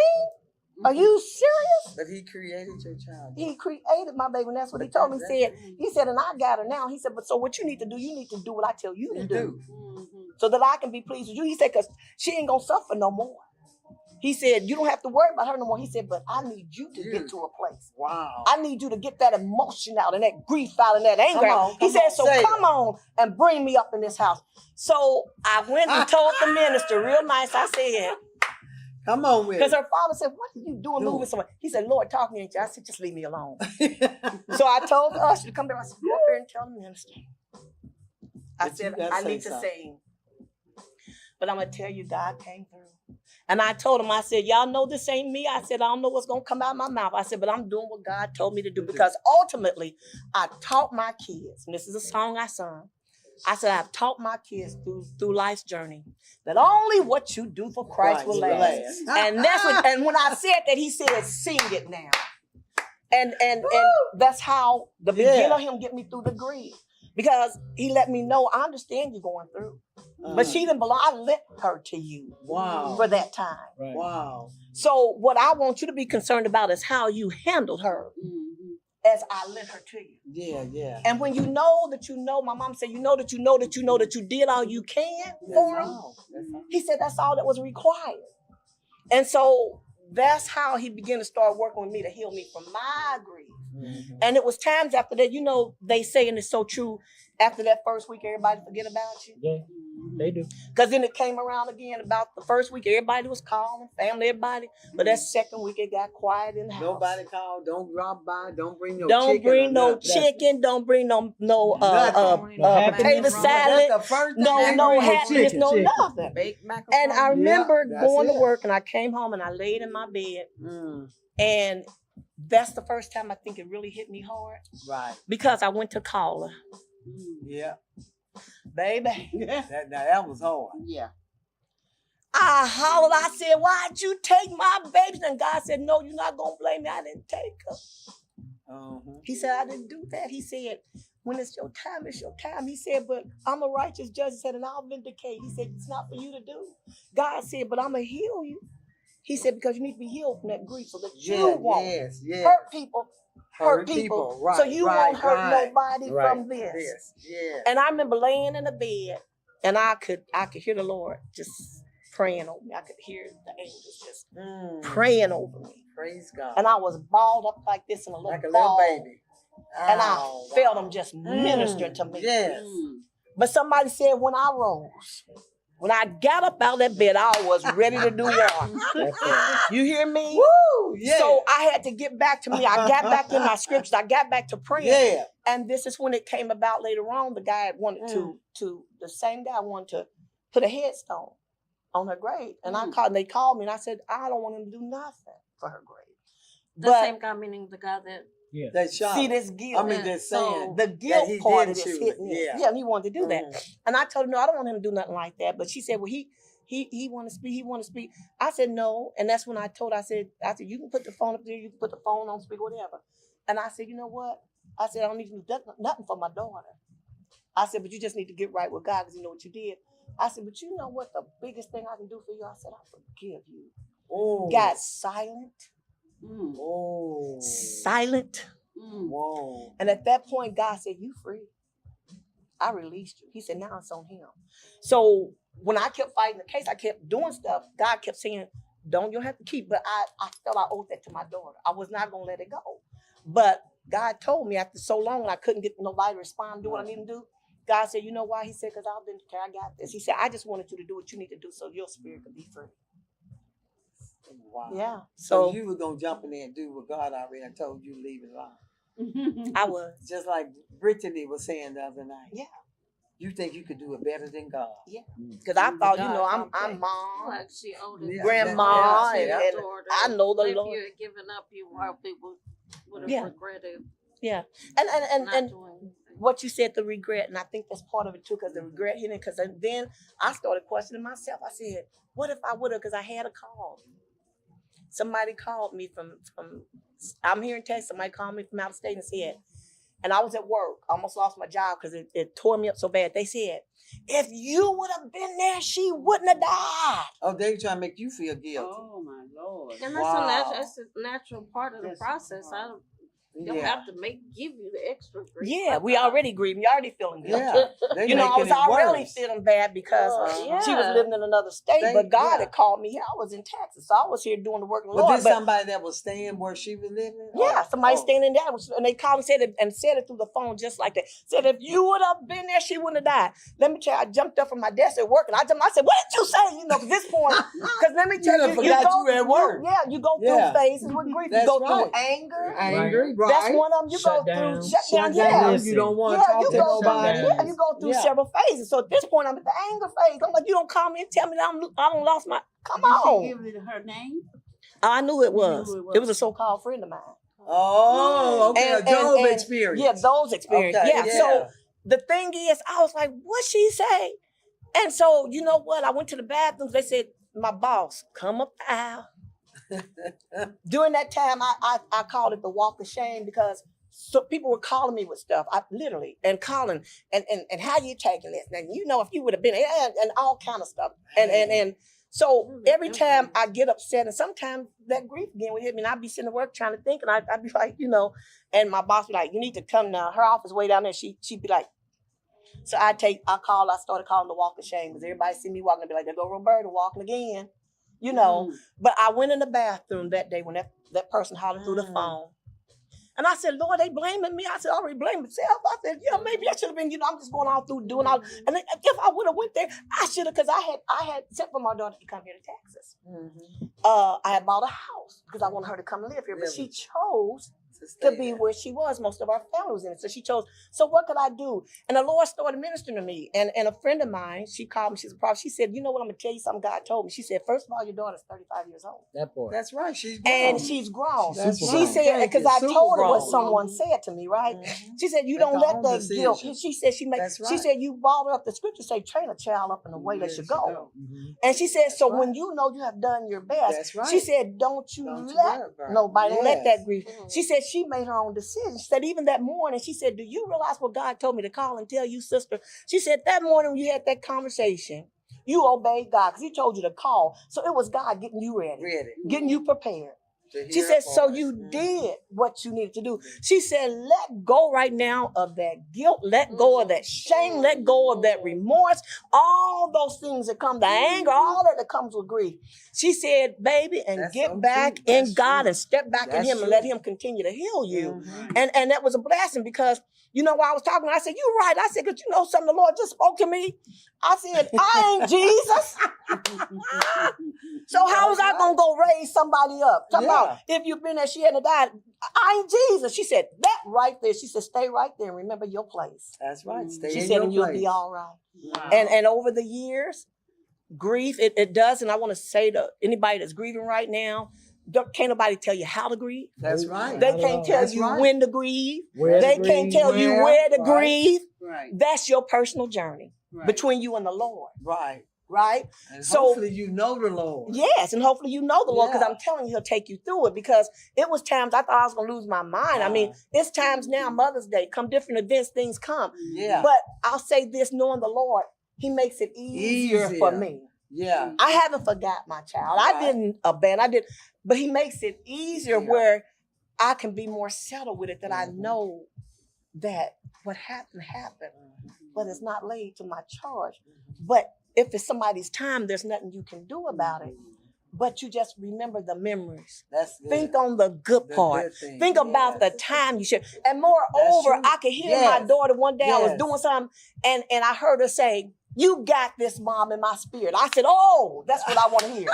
Are you serious? But he created your child. He created my baby, and that's what he told me. He said, and I got her now. He said, but so what you need to do what I tell you to do. So that I can be pleased with you. He said, because she ain't going to suffer no more. He said, you don't have to worry about her no more. He said, but I need you to get to a place. Wow. I need you to get that emotion out and that grief out and that anger out. He said, so come on and bring me up in this house. So I went and told the minister real nice. I said, come on with it. Because her father said, what are you doing moving somewhere? He said, Lord, talk me into you. I said, just leave me alone. So I told the usher to come back. I said, go up here and tell the minister. I said, I need to sing. But I'm going to tell you, God came through. And I told him, I said, y'all know this ain't me. I said, I don't know what's going to come out of my mouth. I said, but I'm doing what God told me to do. Because ultimately, I taught my kids, and this is a song I sung. I said, I've taught my kids through life's journey that only what you do for Christ will last. And that's what, and when I said that, he said, sing it now. And that's how the beginning of him get me through the grief. Because he let me know, I understand you're going through. But she didn't belong. I lent her to you for that time. Right. Wow. So what I want you to be concerned about is how you handled her as I lent her to you. Yeah, yeah. And when you know that you know, my mom said, you know that you did all you can for him. He said that's all that was required. And so that's how he began to start working with me to heal me from my grief. And it was times after that, they say, and it's so true, after that first week, everybody forget about you. Yeah. They do. Because then it came around again about the first week. Everybody was calling, family, everybody. But that second week, it got quiet in the house. Nobody called. Don't drop by. Don't bring no Don't chicken. bring or no nothing. chicken. Don't bring no Nothing. potato salad. That's the first thing No, they no bring. happiness, no chicken. nothing. Baked macaroni. And I remember that's going to it. work, and I came home and I laid in my bed, Mm, and that's the first time I think it really hit me hard right. because I went to call her, Yeah. baby. That was hard. Yeah. I hollered. I said, "Why'd you take my baby?" And God said, "No, you're not gonna blame me. I didn't take her." Uh-huh. He said, "I didn't do that." He said, "When it's your time, it's your time." He said, "But I'm a righteous judge." He said, "And I'll vindicate." He said, "It's not for you to do." God said, "But I'm gonna heal you." He said, "Because you need to be healed from that grief so that you won't hurt people, hurt people. Right, so you won't hurt nobody Right. from this." Yes. Yeah. And I remember laying in the bed, and I could hear the Lord just praying over me. I could hear the angels just praying over me. Praise God. And I was balled up like this in a little like a ball. little baby. And I Oh, felt wow. them just ministering to me. Yes. But somebody said when I rose, when I got up out of that bed, I was ready to do war. That's it. You hear me? Woo! Yeah. So I had to get back to me. I got back in my scriptures. I got back to praying. Yeah. And this is when it came about later on. The guy wanted the same guy wanted to put a headstone on her grave. And they called me and I said, I don't want him to do nothing for her grave. The same guy, meaning the guy that. Yeah. That shot. See this guilt. I mean, they're saying The guilt he part of did this shoot hit it. me. Yeah. Yeah, he wanted to do that. And I told her, no, I don't want him to do nothing like that. But she said, well, he want to speak. He want to speak. I said, no. And that's when I told her, I said, you can put the phone up there. You can put the phone on speak, whatever. And I said, you know what? I said, I don't need to do nothing for my daughter. I said, but you just need to get right with God because you know what you did. I said, but you know what the biggest thing I can do for you? I said, I forgive you. Oh. Got silent. Oh. Silent. Whoa. And at that point, God said, you free. I released you. He said, now it's on him. So when I kept fighting the case, I kept doing stuff. God kept saying, you don't have to keep. But I felt I owed that to my daughter. I was not going to let it go. But God told me after so long, and I couldn't get nobody to respond, do what I need to do. God said, you know why? He said, because I got this. He said, I just wanted you to do what you need to do so your spirit could be free. Wow. Yeah. So you were going to jump in there and do what God already told you to leave it alone. I was. Just like Brittany was saying the other night. Yeah. You think you could do it better than God. Yeah. Because I thought, I'm mom, Like she owed it. grandma, Yeah. and I know the if Lord. you had given up, you probably would have Yeah. regretted Yeah. not And doing anything. what you said, the regret, and I think that's part of it too, because the regret hit it. Because then I started questioning myself. I said, what if I would have? Because I had a call. Somebody called me from I'm here in Texas. Somebody called me from out of state and said, and I was at work, almost lost my job because it tore me up so bad. They said, if you would have been there, she wouldn't have died. Oh, they were trying to make you feel guilty. Oh my Lord. And Wow. that's a natural part of the That's process. I don't Yeah. have to give you the extra grief. Yeah, we already grieving. You already feeling guilty. Yeah. They You know, I making was it already worse. feeling bad because she was Yeah. living in another state, State, but God yeah. had called me here. I was in Texas, so I was here doing the work of the Was Lord. this But somebody that was staying where she was living? yeah, somebody Oh. standing there, and they called and said it through the phone just like that. Said, if you would have been there, she wouldn't have died. Let me tell you, I jumped up from my desk at work, and I said, what did you say? You know, at this point, because let me tell You you, done forgot you at work. Yeah, you go through Yeah. phases with grief. That's You go right. through anger. Angry, right? That's one of them. You Shut go down. through shutdown. Shut Yeah. down. You don't want to Yeah, talk you to go nobody. through, you go through Yeah. several phases. So at this point, I'm at the anger phase. I'm like, you don't call me and tell me that I don't lost my. Come Did on. she give it her name? I knew it was. You knew it was. It was a so-called friend of mine. Oh, okay. And- a job and- experience. Yeah, those experiences. Okay, Yeah. So the thing is, I was like, what she say? And so, you know what? I went to the bathrooms. They said, my boss, come up aisle. During that time, I called it the walk of shame because so people were calling me with stuff. I literally and calling and how you taking this? And you know, if you would have been and all kind of stuff. And so every time I get upset, and sometimes that grief again would hit me, and I'd be sitting at work trying to think, and I'd be like, you know, and my boss would be like, you need to come now. Her office way down there. She'd be like, so I started calling the walk of shame because everybody see me walking and be like, there go Roberta walking again, you know. But I went in the bathroom that day when that person hollered through the phone. And I said, Lord, they blaming me. I said, I already blame myself. I said, yeah, maybe I should have been, I'm just going all through doing all. And if I would have went there, I should have, because I had sent for my daughter to come here to Texas. I had bought a house because I wanted her to come live here, but she chose to be where she was. Most of our family was in it. So she chose, so what could I do? And the Lord started ministering to me. And a friend of mine, she called me, she's a prophet. She said, you know what, I'm going to tell you something God told me. She said, first of all, your daughter's 35 years old. That boy. That's right. She's grown. And she's grown. That's She right. said, because I Super told her what grown. someone said to me, right? She said, you Make don't her let own that guilt. decision. She said, she That's right. said, you brought her up. The scripture say, train a child up in the way they There should she go. And she said, so when you know you have done your best, That's right. she said, don't you Don't you let worry about it. nobody, don't let Yes. that grief. She said she made her own decision. She said, even that morning, she said, do you realize what God told me to call and tell you, sister? She said, that morning when you had that conversation, you obeyed God because he told you to call. So it was God getting you ready, getting you prepared. She said, so you did what you needed to do. She said, let go right now of that guilt. Let go of that shame. Let go of that remorse. All those things that come, the anger, all that comes with grief. She said, baby, and That's get so back true. in That's God true. and step back in That's him and true. let him continue to heal you. And that was a blessing because, while I was talking, I said, you're right. I said, because something, the Lord just spoke to me. I said, I ain't Jesus. So how was I going to go raise somebody up? Talk about if you've been there, she hadn't died. I ain't Jesus. She said, that right there. She said, stay right there and remember your place. That's right. Stay She in said, your and you'll place. be all right. Wow. And over the years, grief, it does. And I want to say to anybody that's grieving right now, can't nobody tell you how to grieve. That's right. They can't tell That's you right. when to grieve. Where They to can't grieve, tell you where to right. grieve. Right. That's your personal journey Right. between you and the Lord, Right. right? And So- hopefully you know the Lord. Yes, and hopefully you know the Lord because Yeah. I'm telling you, he'll take you through it because it was times I thought I was going to lose my mind. I mean, it's times now, Mother's Day, come different events, things come. Yeah. But I'll say this, knowing the Lord, he makes it easier for me. Yeah. I haven't forgot my child. Right. I didn't abandon, but he makes it easier Yeah. where I can be more settled with it that I know that what happened, but it's not laid to my charge. But if it's somebody's time, there's nothing you can do about it. But you just remember the memories. That's good. Think on the good The part. good thing. Think about the time you shared. And moreover, true. I could hear my Yes. daughter one day, I was Yes. doing something, and I heard her say, you got this, Mom, in my spirit. I said, oh, that's what I want to hear.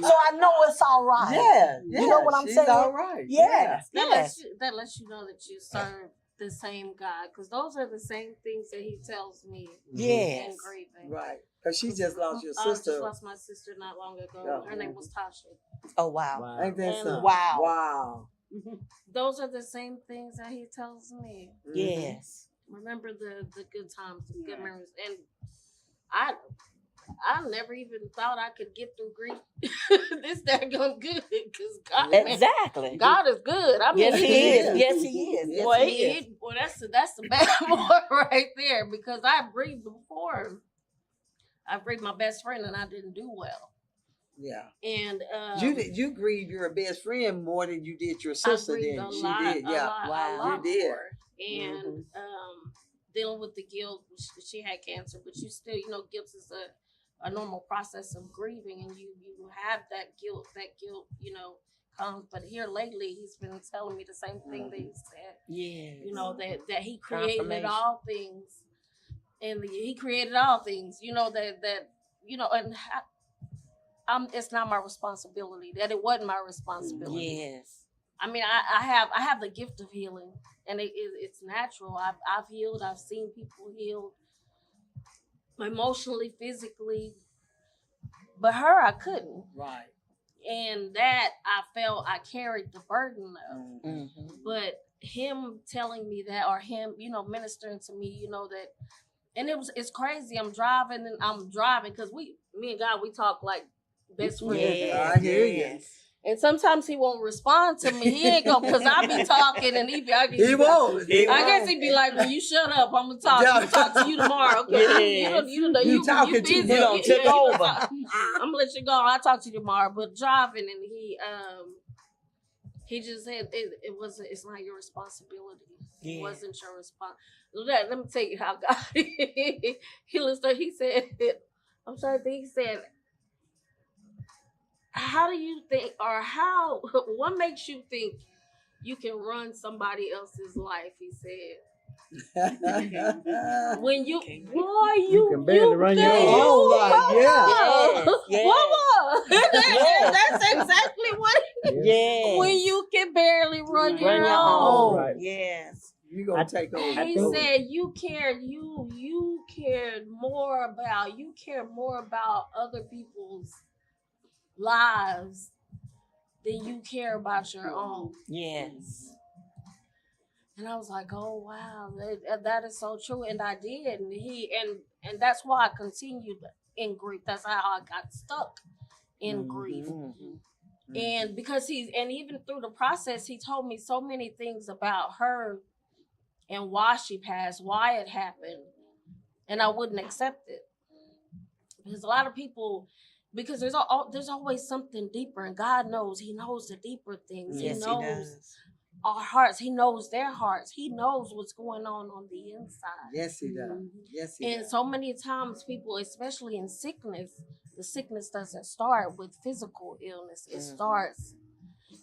So I know it's all right. Yeah. You know what I'm She's saying? all right. Yes. That Yes. lets you know that you serve the same God, because those are the same things that he tells me Yes. in grieving. Right. Because she just lost your I sister. just lost my sister not long ago. Yeah. Her name was Tasha. Oh, wow. Wow. Ain't that And- something? Wow. Wow. Those are the same things that he tells me. Yes. Remember the good times, the good memories, and I never even thought I could get through grief this daggone good, because God, Exactly. God is good. I mean, Yes, he is. Yes, he is. Yes, Boy, he is. that's the bad part right there, because I grieved before. I grieved my best friend and I didn't do well. Yeah. And You grieved your best friend more than you did your I sister, grieved didn't a you? lot, She did, yeah. a Wow. lot You did. more. And dealing with the guilt, she had cancer, but you still, guilt is a normal process of grieving, and you have that guilt, comes. But here lately, he's been telling me the same thing that he said. Yes. That he created Confirmation. all things, and he created all things. And it's not my responsibility. That it wasn't my responsibility. Yes. I mean, I have the gift of healing, and it's natural. I've healed. I've seen people healed emotionally, physically, but her, I couldn't. Right. And that I felt I carried the burden of. Mm-hmm. But him telling me that, or him, ministering to me, that, and it's crazy. I'm driving because me and God, we talk like best friends. Yeah, I hear you. And sometimes he won't respond to me. He ain't gonna, because I be talking and he won't. I guess he'd be like, well, you shut up. I'm gonna talk. I'm gonna talk to you tomorrow. Okay. Yes. You talking busy. too much. You don't take over. I'm gonna let you go. I'll talk to you tomorrow. But driving, and he just said it's not your responsibility. Yeah. It wasn't your responsibility. Let me tell you how God he said, I'm trying to think, he said, how do you think, or what makes you think you can run somebody else's life. He said. yeah. When you, boy, You can barely run your own. Oh, like, yeah. Mama. That's exactly what. Yeah. When you can barely run your Run your own. own. Right. Yes. You gonna take over. He said you cared more about other people's lives than you care about your own. Yes. And I was like, oh wow, that is so true. And I did. And that's why I continued in grief. That's how I got stuck in grief. Mm-hmm. And because even through the process, he told me so many things about her and why she passed, why it happened. And I wouldn't accept it. Because a lot of people, because there's always something deeper, and God knows. He knows the deeper things. Yes, he knows he does. our hearts. He knows their hearts. He knows what's going on the inside. Yes, he does. Yes, he And does. so many times people, especially in sickness, the sickness doesn't start with physical illness. It starts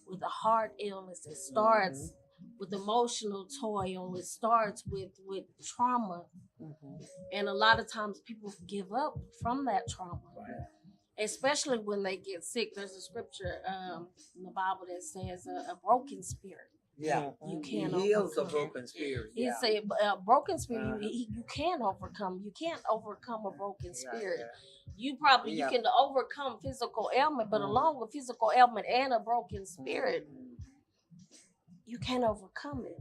with a heart illness. It starts with emotional toil. It starts with trauma. And a lot of times people give up from that trauma. Especially when they get sick. There's a scripture in the Bible that says a broken spirit. Yeah. You He can't heals a overcome. broken spirit. He said a broken spirit, you can overcome. You can't overcome a broken spirit. You can overcome physical ailment, but along with physical ailment and a broken spirit, you can't overcome it.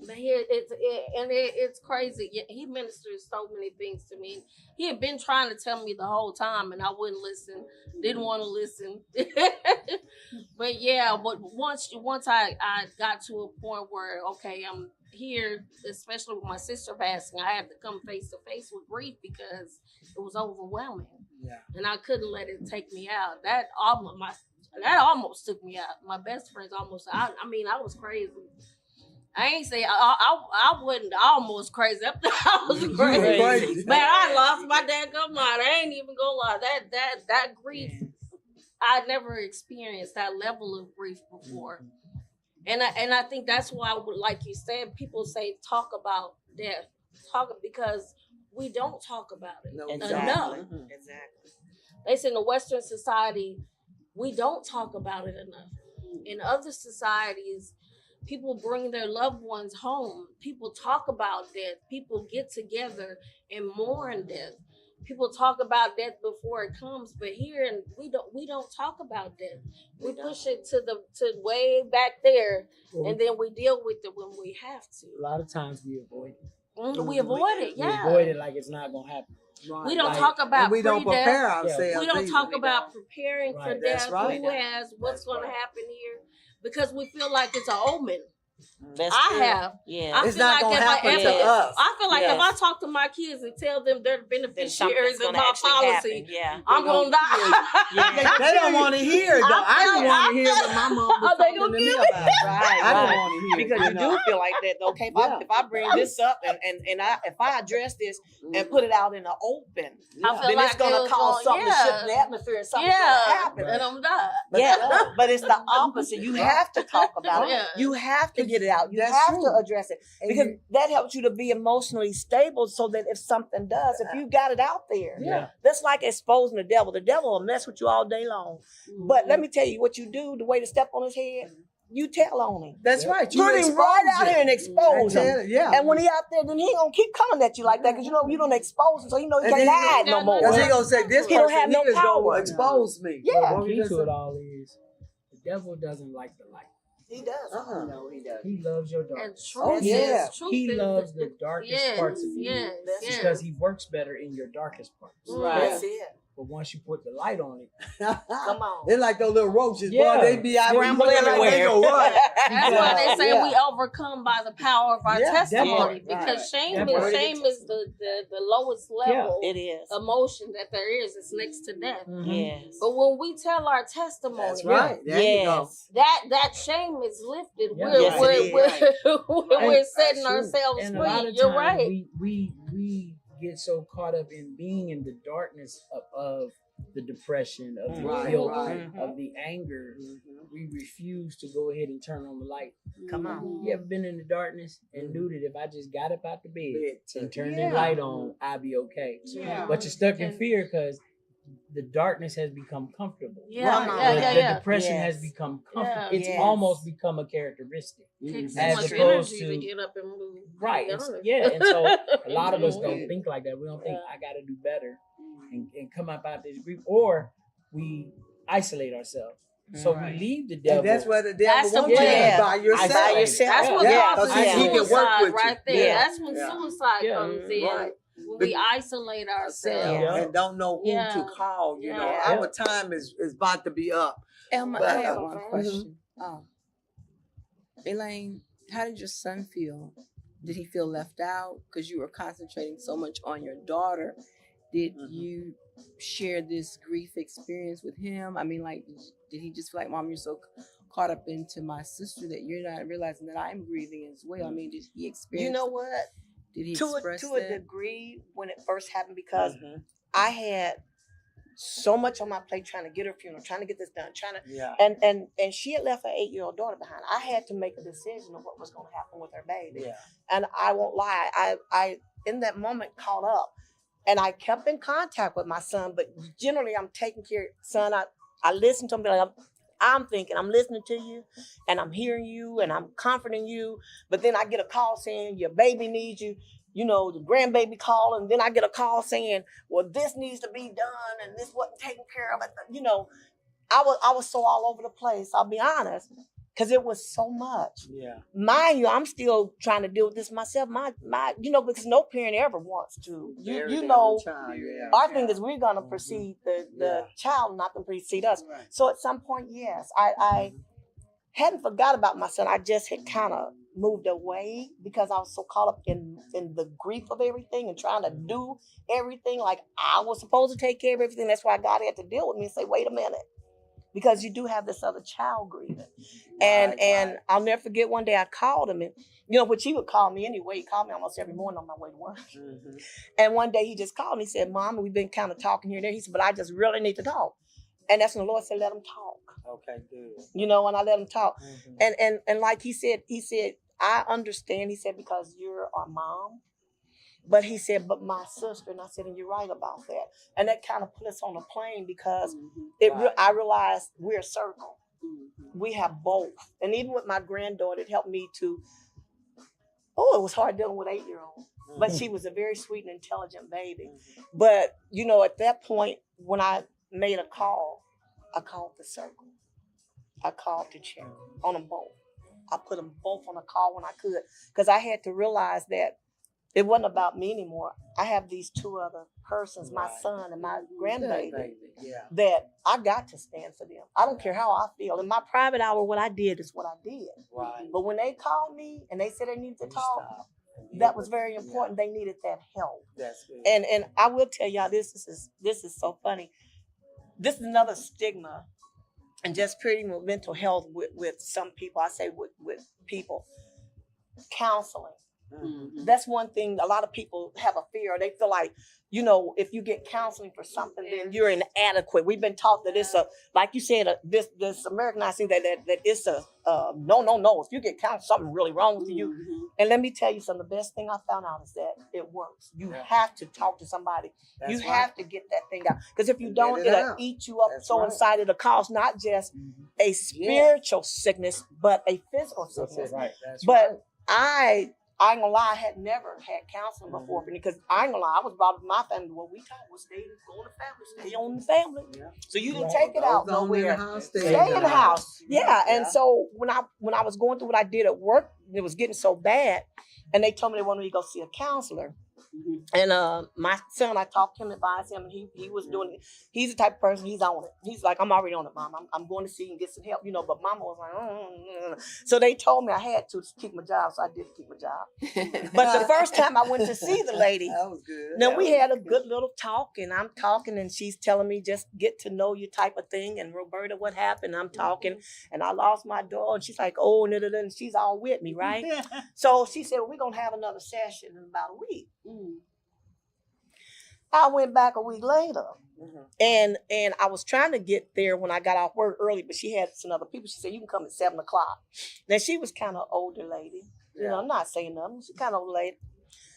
But it's crazy. He ministers so many things to me. He had been trying to tell me the whole time, and I wouldn't listen. Didn't want to listen. But once I got to a point where okay, I'm here, especially with my sister passing, I had to come face to face with grief because it was overwhelming. Yeah. And I couldn't let it take me out. That almost took me out. My best friends almost. I was crazy. I ain't say I wasn't almost crazy. I was crazy. Man, I lost my dadgum mind. I ain't even gonna lie. That grief, I never experienced that level of grief before. And I think that's why, like you said, people say talk about death. Because we don't talk about it enough. Exactly. They say in the Western society, we don't talk about it enough. In other societies, people bring their loved ones home. People talk about death. People get together and mourn death. People talk about death before it comes, but here we don't talk about death. We push it to way back there, and then we deal with it when we have to. A lot of times we avoid it. We avoid it, yeah. We avoid it like it's not gonna happen. Right. We don't talk about and we don't pre-death. prepare ourselves. We don't either. talk about preparing for That's death. right. Who has what's going to right. happen here? Because we feel like it's an omen. That's I true. have. Yeah. I It's feel not like gonna if happen I, to us. I feel like Yes. if I talk to my kids and tell them they're the Then beneficiaries something's of gonna my actually policy, happen. Yeah. I'm gonna die. They don't want to hear it though. I don't want to hear what my mom was They talking gonna to me kill about. Right, I don't right. want to hear Because it. you do feel like that, though. Okay, if I bring this up and if I address this and put it out in the open, I feel then like it's gonna cause something to shift in the atmosphere and something's gonna happen. and I'm done. But it's the opposite. You have to talk about it. Yeah. You have to get it out. You That's have true. to address it. And Because you- that helps you to be emotionally stable so that if something does, if you got it out there, Yeah. that's like exposing the devil. The devil will mess with you all day long. But let me tell you what you do, the way to step on his head, you tell on him. That's right. You Put him expose right out it. here and expose him. Yeah. And when he out there, then he ain't gonna keep coming at you like that because you don't expose him, so you know he And can't then hide no more. Because he gonna say this He don't person have no here is gonna power. expose me. Yeah. The key to it all is the devil doesn't like the light. He does. No, he doesn't. He loves your And darkness. truth Oh, yeah. is, truth He is loves the darkest yes, parts of you. yes, yes. Because he works better in your darkest parts. Right. That's it. But once you put the light on it, Come on. It's like those little roaches, Yeah. boy. They be out Scramble there like they everywhere. go run. That's why they say Yeah. we overcome by the power of our Yeah, testimony. definitely. Because Right. shame Definitely. is the lowest level It is. emotion that there is. It's next to death. Yes. But when we tell our testimony, That's right. There you go. Yes. that shame is lifted. Yeah. We're, Yes, we're, it is. we're setting That's true. ourselves and a lot free. of You're times right. we get so caught up in being in the darkness of the depression, of the Right, guilt, right. of the anger. We refuse to go ahead and turn on the light. Come on. You ever been in the darkness and knew that if I just got up out the bed and turned the Yeah. light on, I'd be okay? Yeah. But you're stuck in fear because the darkness has become comfortable. Yeah. The depression Yes. has become comfortable. Yeah. It's Yes. almost become a characteristic. Takes As so much opposed energy to to- get up and move. Right. to be honest. Yeah. And so a lot of us Mhm. don't think like that. We don't think Yeah. I got to do better and come up out this grief, or we isolate ourselves. So we leave the devil. And that's where the devil That's the wants you to way. be by yourself. By yourself. That's what Yeah, causes 'cause he can work suicide with you. right there. Yeah. That's when Yeah. suicide Yeah. comes in. Right. When we isolate ourselves. Yeah. And don't know who Yeah. to call. You know, Yeah. our time is about to be up. Elma, But, I have uh, one question. Elaine, how did your son feel? Did he feel left out because you were concentrating so much on your daughter? Did you share this grief experience with him? I mean, like, did he just feel like, Mom, you're so caught up into my sister that you're not realizing that I'm grieving as well? I mean, did he experience? You know what? Did he To express a that? degree when it first happened, because I had so much on my plate trying to get her funeral, trying to get this done, Yeah. and she had left her 8-year-old daughter behind. I had to make a decision of what was going to happen with her baby. Yeah. And I won't lie, I in that moment caught up, and I kept in contact with my son. But generally, I'm taking care. Son, I listen to him. Like I'm thinking, I'm listening to you, and I'm hearing you, and I'm comforting you. But then I get a call saying your baby needs you. You know, the grandbaby call, and then I get a call saying, well, this needs to be done, and this wasn't taken care of. You know, I was so all over the place, I'll be honest, because it was so much. Yeah. Mind you, I'm still trying to deal with this myself. You know, because no parent ever wants to. Very You know, child, yeah. our thing is we're gonna precede the child, not to precede us. Right. So at some point, yes, I hadn't forgot about my son. I just had kind of moved away because I was so caught up in the grief of everything and trying to do everything like I was supposed to take care of everything. That's why God had to deal with me and say, wait a minute, because you do have this other child grieving. And I'll never forget one day I called him, and you know, which he would call me anyway. He called me almost every morning on my way to work. And one day he just called me, he said, Mom, we've been kind of talking here and there. He said, but I just really need to talk. And that's when the Lord said, let him talk. Okay, good. You know, and I let him talk. And like he said, I understand. He said, because you're our mom. But he said, but my sister. And I said, and you're right about that. And that kind of put us on a plane because I realized we're a circle. We have both. And even with my granddaughter, it helped me to, it was hard dealing with 8-year-old. But she was a very sweet and intelligent baby. But, you know, at that point, when I made a call, I called the circle. I called to check on them both. I put them both on a call when I could, because I had to realize that it wasn't about me anymore. I have these two other persons, my son and my grandbaby, that I got to stand for them. I don't care how I feel. In my private hour, what I did is what I did. Right. But when they called me and they said they needed to talk, that was very important. They needed that help. That's good. And I will tell y'all, this is so funny. This is another stigma, and just pretty much mental health with some people. I say with people, counseling. That's one thing. A lot of people have a fear. They feel like, you know, if you get counseling for something, then you're inadequate. We've been taught that it's like you said, this Americanized thing that it's no. If you get counseling, something really wrong with you. And let me tell you something. The best thing I found out is that it works. You have to talk to somebody. You have to get that thing out. Because if you don't, it'll eat you up inside it'll cause not just a spiritual sickness, but a physical sickness. Right. But I ain't gonna lie, I had never had counseling before, because I ain't gonna lie, I was brought up in my family. What we taught was stay on the family. So you didn't take it out nowhere. Stay in the house. Yeah. And so when I was going through what I did at work, it was getting so bad, and they told me they wanted me to go see a counselor. And my son, I talked to him, advised him, and he was doing it. He's the type of person, he's on it. He's like, I'm already on it, Mom. I'm going to see and get some help, you know. But Mama was like, So they told me I had to keep my job, so I did keep my job. But the first time I went to see the lady, that was good. then we had a good little talk, and I'm talking, and she's telling me just get to know you type of thing. And Roberta, what happened? I'm talking, and I lost my daughter, and she's like, and she's all with me, right? So she said, well, we're going to have another session in about a week. I went back a week later. And I was trying to get there when I got off work early, but she had some other people. She said, you can come at 7 o'clock. Now, she was kind of older lady. You know, I'm not saying nothing. She kind of old lady.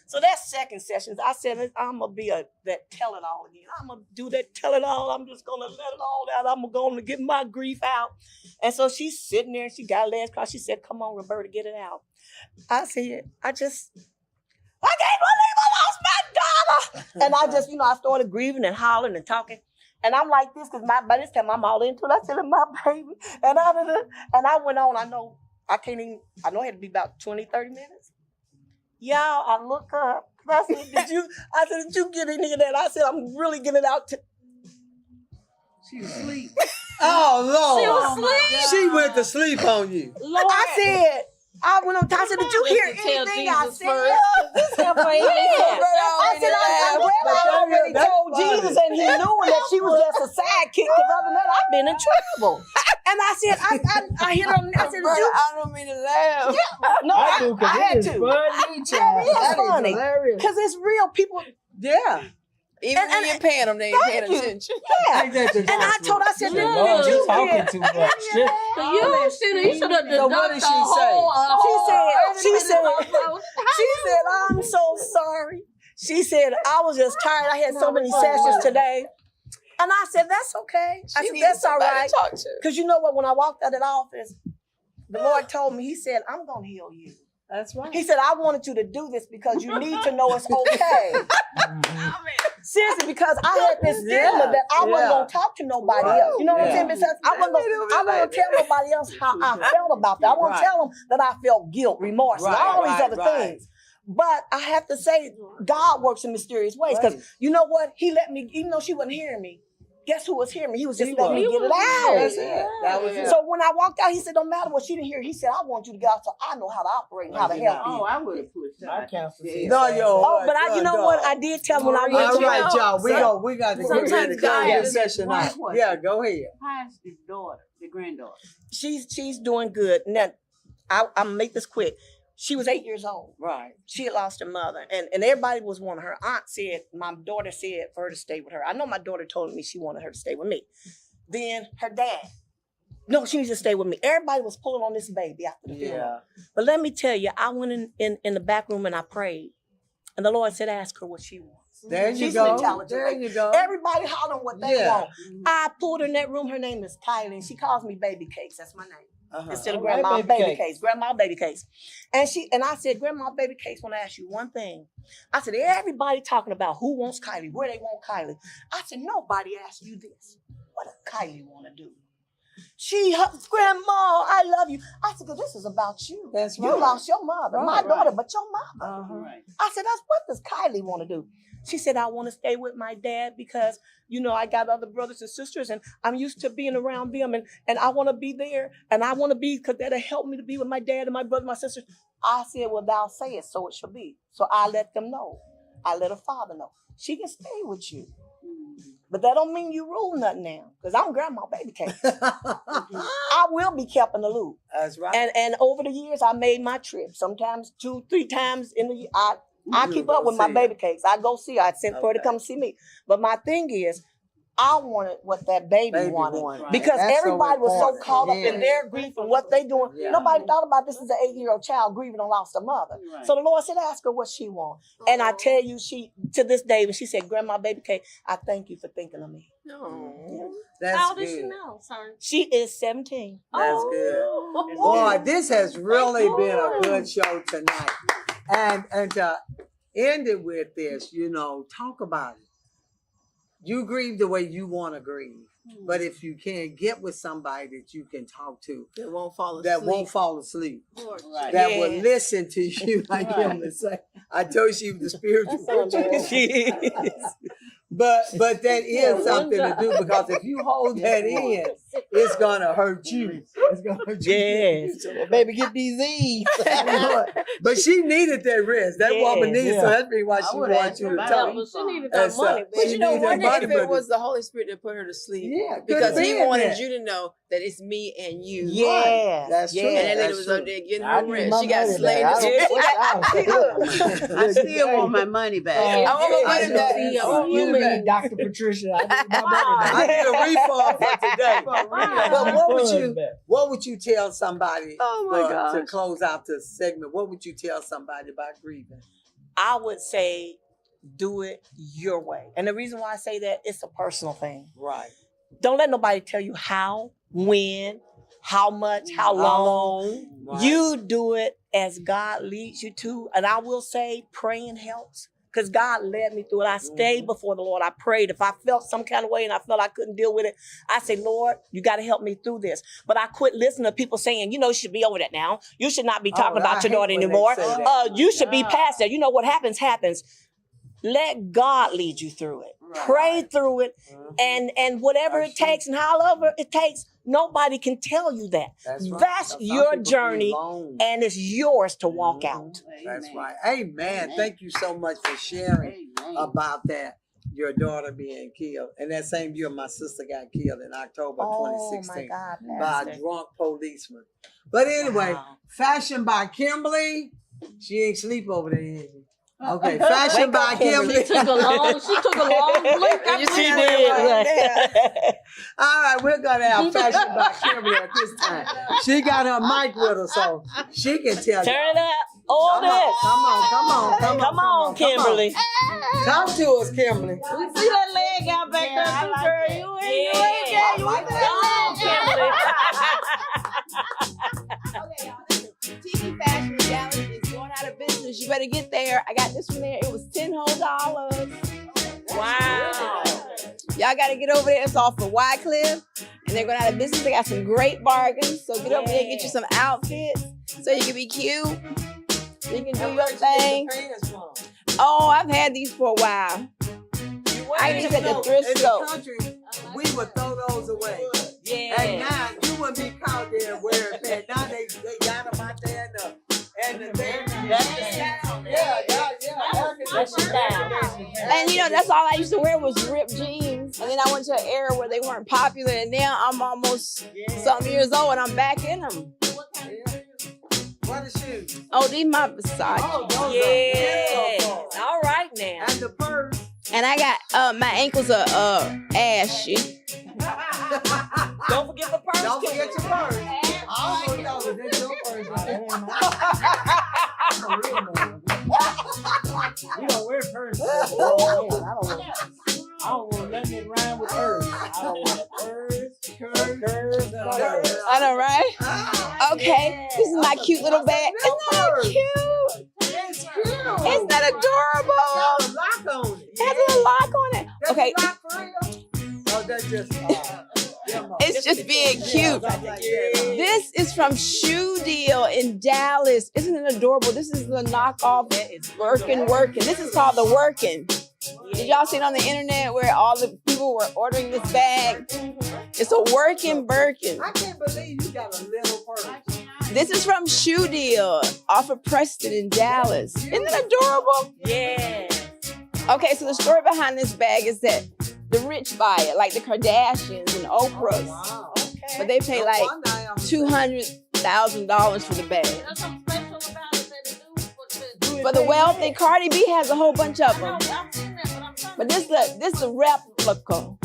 So that second session, I said, I'm going to be that tell-it-all again. I'm going to do that tell-it-all. I'm just going to let it all out. I'm going to get my grief out. And so she's sitting there, and she got her legs crossed. She said, come on, Roberta, get it out. I said, I can't believe I lost my daughter. And I just, I started grieving and hollering and talking. And I'm like this because by this time I'm all into it. I said, my baby. And I went on. I know it had to be about 20, 30 minutes. Y'all, I look up. I said, did you get any of that? I said, I'm really getting it out. She was asleep. Oh, Lord. She was asleep. She went to sleep on you. Lord. I said, I went on top. I said, did you hear anything I said? I said, I'm glad I already told Jesus and he knew that she was just a sidekick because other than that, I've been in trouble. And I said, I hit her. I said, I don't mean to laugh. yeah. No, I do, because I had it is to. funny, child. It is That is funny. hilarious. Because it's real people. Yeah. Even when you're paying them, they ain't paying Thank you. attention. Yeah. Ain't that the And I gospel? told her, I said, Yeah. Lord, did you you talking hear? too much. Shit. You should have So what did she say? She said, I'm so sorry. She said, I was just tired. I had so many sessions today. And I said, that's okay. I said, that's all right. Because you know what? When I walked out of the office, the Lord told me, he said, I'm going to heal you. That's right. He said, I wanted you to do this because you need to know it's okay. Seriously, because I had this stigma that I wasn't going to talk to nobody else. You know what I'm saying? Because I wasn't going to tell nobody else how I felt about that. I wasn't tell them that I felt guilt, remorse, and all these other things. But I have to say, God works in mysterious ways. Because you know what? He let me, even though she wasn't hearing me, guess who was hearing me? He was just letting me get it out. That's it. That was it. So when I walked out, he said, no matter what she didn't hear, he said, I want you to get out so I know how to operate and how to help you. Oh, I would have pushed her. I cancel it. No, yo. Oh, but you know what? I did tell him when I went All to right, y'all. We got to get ready to Sometimes close God this is session one out. question. Yeah, go ahead. How's the daughter, the granddaughter? She's doing good. Now, I'll make this quick. She was 8 years old. Right. She had lost her mother. And everybody was wanting her. Aunt said, my daughter said for her to stay with her. I know my daughter told me she wanted her to stay with me. Then her dad. No, she needs to stay with me. Everybody was pulling on this baby after the funeral. Yeah. But let me tell you, I went in the back room and I prayed. And the Lord said, ask her what she wants. There you She's go. an intelligent There lady. you go. Everybody hollering what they Yeah. want. I pulled her in that room. Her name is Kylie. And she calls me Baby Cakes. That's my name. Instead of All right, Grandma Baby Baby Cakes. Cakes. Grandma Baby Cakes. And I said, Grandma Baby Cakes, want to ask you one thing. I said, everybody talking about who wants Kylie, where they want Kylie. I said, nobody asked you this. What does Kylie want to do? Grandma, I love you. I said, because this is about you. That's You right. lost your mother, my daughter, but your mother. Right. I said, what does Kylie want to do? She said, I want to stay with my dad because, I got other brothers and sisters and I'm used to being around them and I want to be there and I want to be because that'll help me to be with my dad and my brother and my sisters. I said, well, thou say it, so it shall be. So I let them know. I let her father know. She can stay with you. But that don't mean you rule nothing now because I'm Grandma Baby Cake. I will be kept in the loop. That's right. And over the years, I made my trips. Sometimes 2-3 times in the year. I keep up with my see baby cakes. I go see her. I sent for her to Okay. come see me. But my thing is, I wanted what that baby wanted. Right. Because That's so everybody was so important. caught up Yeah. in their grief and what they doing. Yeah. Nobody thought about this as an 8-year-old child grieving and lost a mother. Right. So the Lord said, ask her what she wants. And I tell you, she, to this day, when she said, Grandma Baby Cake, I thank you for thinking of me. No. That's How old is she good. now? Sorry. She is 17. That's good. Boy, this has really been a good show tonight. And to end it with this, talk about it. You grieve the way you want to grieve. But if you can get with somebody that you can talk to, That won't fall asleep. that won't fall asleep, Right. that Yeah. will listen to you, like Kimberly say. I told you she was the spiritual coach. She is. But that is something to do because if you hold that in, it's gonna hurt you. It's gonna hurt you. Yes. Well, baby, get these E's. But she needed that rest. That woman needed, so that's why she would've wanted asked you her to about tell it. me. Well, she needed And that so- money. But you know, She needed wonder that if money, it was the Holy Spirit that put her to sleep. Yeah, Because he wanted that. you to know that it's me and you. Yeah, That's true. And that lady That's was true. up there getting I her need rest. my She got money slain. back. this I still want my money back. I want my money back. You mean Dr. Patricia? I need my money I back. need a refund for today. But But what would you tell somebody Oh my to gosh. close out this segment? What would you tell somebody about grieving? I would say do it your way. And the reason why I say that, it's a personal thing. Right. Don't let nobody tell you how, when, how much, how long. Right. You do it as God leads you to. And I will say praying helps. Because God led me through it. I stayed before the Lord. I prayed. If I felt some kind of way and I felt I couldn't deal with it, I say, Lord, you got to help me through this. But I quit listening to people saying, you know, you should be over that now. You should not be talking about your daughter anymore. You should be past that. You know, what happens. Let God lead you through it. Pray through it. And whatever it takes and however it takes, nobody can tell you that. That's right. That's Some your people journey, feel alone. and it's yours to walk out. That's right. Amen. Thank you so much for sharing about that. Your daughter being killed. And that same year, my sister got killed in October 2016 God, by a drunk policeman. But anyway, Wow. Fashion by Kimberly. She ain't sleep over there, is she? Okay, Fashion by Kimberly. She took a long blink. You see that? All right, we're gonna have Fashion by Kimberly at this time. She got her mic with her, so she can tell you. Turn it up. All this. Come on, Kimberly. Talk to us, Kimberly. You see that leg out back there, too, girl? You ain't Yeah. you ain't Okay, y'all. TV fashion reality is going out of business. You better get there. I got this one there. It was $10 whole. Wow. Y'all got to get over there. It's off of Wycliffe. And they're going out of business. They got some great bargains. So get over there and get you some outfits so you can be cute. You can do your thing. Oh, I've had these for a while. I get these at the thrift In the store. country, we would throw those away. Yeah. And now you wouldn't be caught there wearing pants. Now they got them out there and the that's the style. Yeah. That's your style. And you know, that's all I used to wear was ripped jeans. And then I went to an era where they weren't popular. And now I'm almost some years old and I'm back in them. What are shoes? Oh, these my Versace. Oh, those Yeah. are beautiful. All right now. And the purse. And I got my ankles are ashy. Don't forget the purse. Don't forget your purse. I don't know that that's your purse. I'm a real man. We don't wear purses. I don't want nothing around with purse. I don't want a purse, curves. I know, right? Okay, this is my cute little bag. Isn't that cute? It's cute. Isn't that adorable? Got a lock on it. It has a little lock on it. That's Okay, a lock for real? Oh, that's just it's just being cute. This is from Shoe Deal in Dallas. Isn't it adorable? This is the knockoff Workin'. This is called the Workin'. Did y'all see it on the internet where all the people were ordering this bag? It's a Workin' Birkin. I can't believe you got a little purse. This is from Shoe Deal off of Preston in Dallas. Isn't it adorable? Yeah. Okay, so the story behind this bag is that the rich buy it, like the Kardashians and Oprahs. Wow. But they pay like $200,000 for the bag. There's something special about it that they do. For the wealthy, Cardi B has a whole bunch of them. I've seen that, but I'm trying But this is a replica.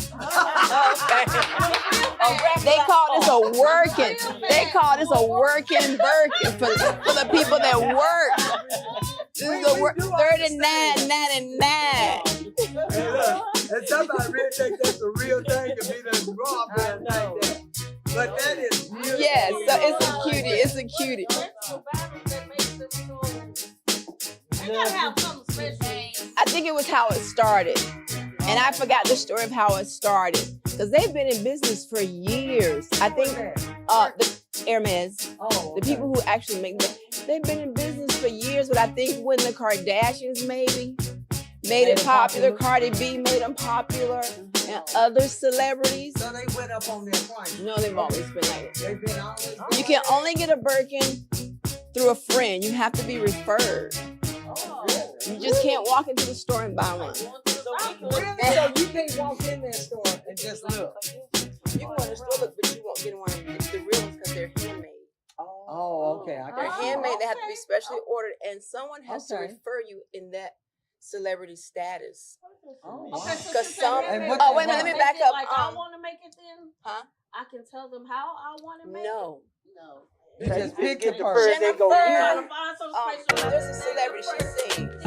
They call this a working. They call this a working Birkin for the people that work. This is a $39.99. And somebody really think that's a real thing to be the raw man like that. But that is beautiful. Yes, so it's a cutie. It's a cutie. special batteries that makes them so. They gotta have something special. I think it was how it started. And I forgot the story of how it started. Because they've been in business for years. I think the Hermes, Oh, the people who actually make them, they've been in business for years. But I think when the Kardashians maybe made it popular, Cardi B made them popular. And other celebrities, So they went up on their price. no, they've always been like that. They've been always. You can only get a Birkin through a friend. You have to be referred. You just can't walk into the store and buy one. Really? So you can't walk in that store and just look. You can go in the store, look, but you won't get one of the real ones because they're handmade. Oh, okay. I They're got you. handmade. They have to be specially ordered, and someone has to Okay. refer you in that celebrity status. Oh, Okay, wow. so Because since some- they're And what Oh, they wait a minute, let me want? back make it up. Like I want to make it then. Huh? I can tell them how I want to make it. No. You just pick Get the the person. purse, they go Trying in. to find some special. There's a celebrity. She sings.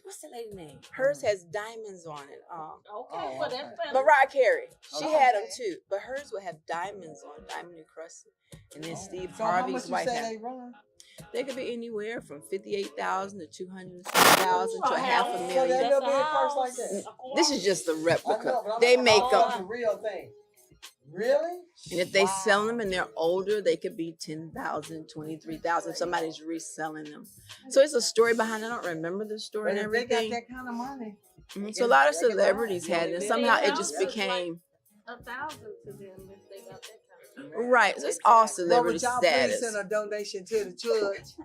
What's the lady name? Hers has diamonds on it. Okay, well that's better. Mariah Carey. She Okay. had them too, but hers would have diamonds on, diamond encrusted. And then Steve So how much Harvey's you wife say had. they run? They could be anywhere from 58,000 to 250,000 to a half a So that million. little big purse like that. This is just the I know, replica. but I'm They talking make about them, the real thing. Really? and if they sell them and they're older, they could be 10,000, 23,000. If somebody's reselling them, so it's a story behind it. I don't remember the story But and if they got everything. that kind of money. So a lot of celebrities had it, and somehow it just became 1,000 to them if they got that kind of. right. So it's all Well, celebrity would y'all please status. send a donation to the church?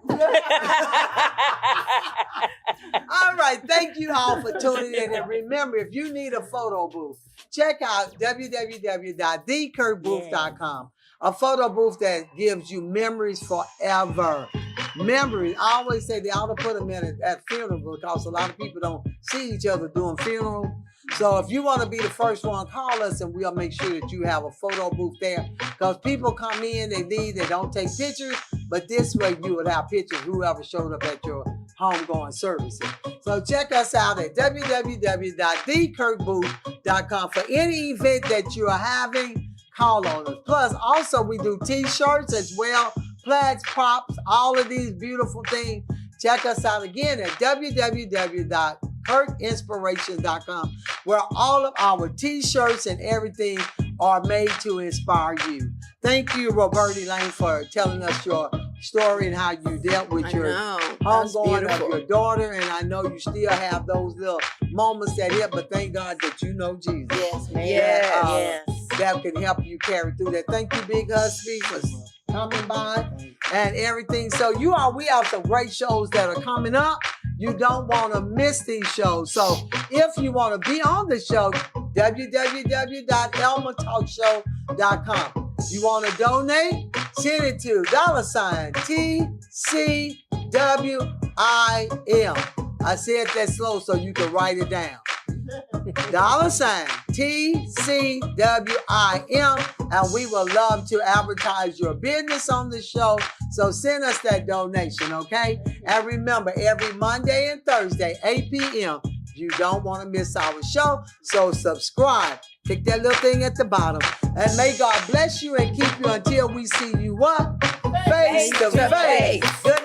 All right, thank you all for tuning in. And remember, if you need a photo booth, check out www.thekirkbooth.com. A photo booth that gives you memories forever. Memories. I always say they ought to put them in at funeral because a lot of people don't see each other doing funeral. So if you want to be the first one, call us and we'll make sure that you have a photo booth there. Because people come in, they leave, they don't take pictures. But this way you would have pictures whoever showed up at your homegoing services. So check us out at www.thekirkbooth.com. For any event that you are having, call on us. Plus, also we do t-shirts as well, plaids, props, all of these beautiful things. Check us out again at www.kirkinspiration.com, where all of our t-shirts and everything are made to inspire you. Thank you, Elaine, for telling us your story and how you dealt with I your know. That's homegoing of beautiful. your daughter. And I know you still have those little moments that hit, but thank God that you know Jesus. Yes, man. Yes. That can help you carry through that. Thank you, Big Husky, for coming by and everything. So we have some great shows that are coming up. You don't want to miss these shows. So if you want to be on the show, www.elmatalkshow.com. You want to donate? Send it to $TCWIM. I said that slow so you can write it down. $TCWIM, and we would love to advertise your business on the show. So send us that donation, okay? And remember, every Monday and Thursday, 8 p.m., you don't want to miss our show. So subscribe. Click that little thing at the bottom. And may God bless you and keep you until we see you what? Face to face. Good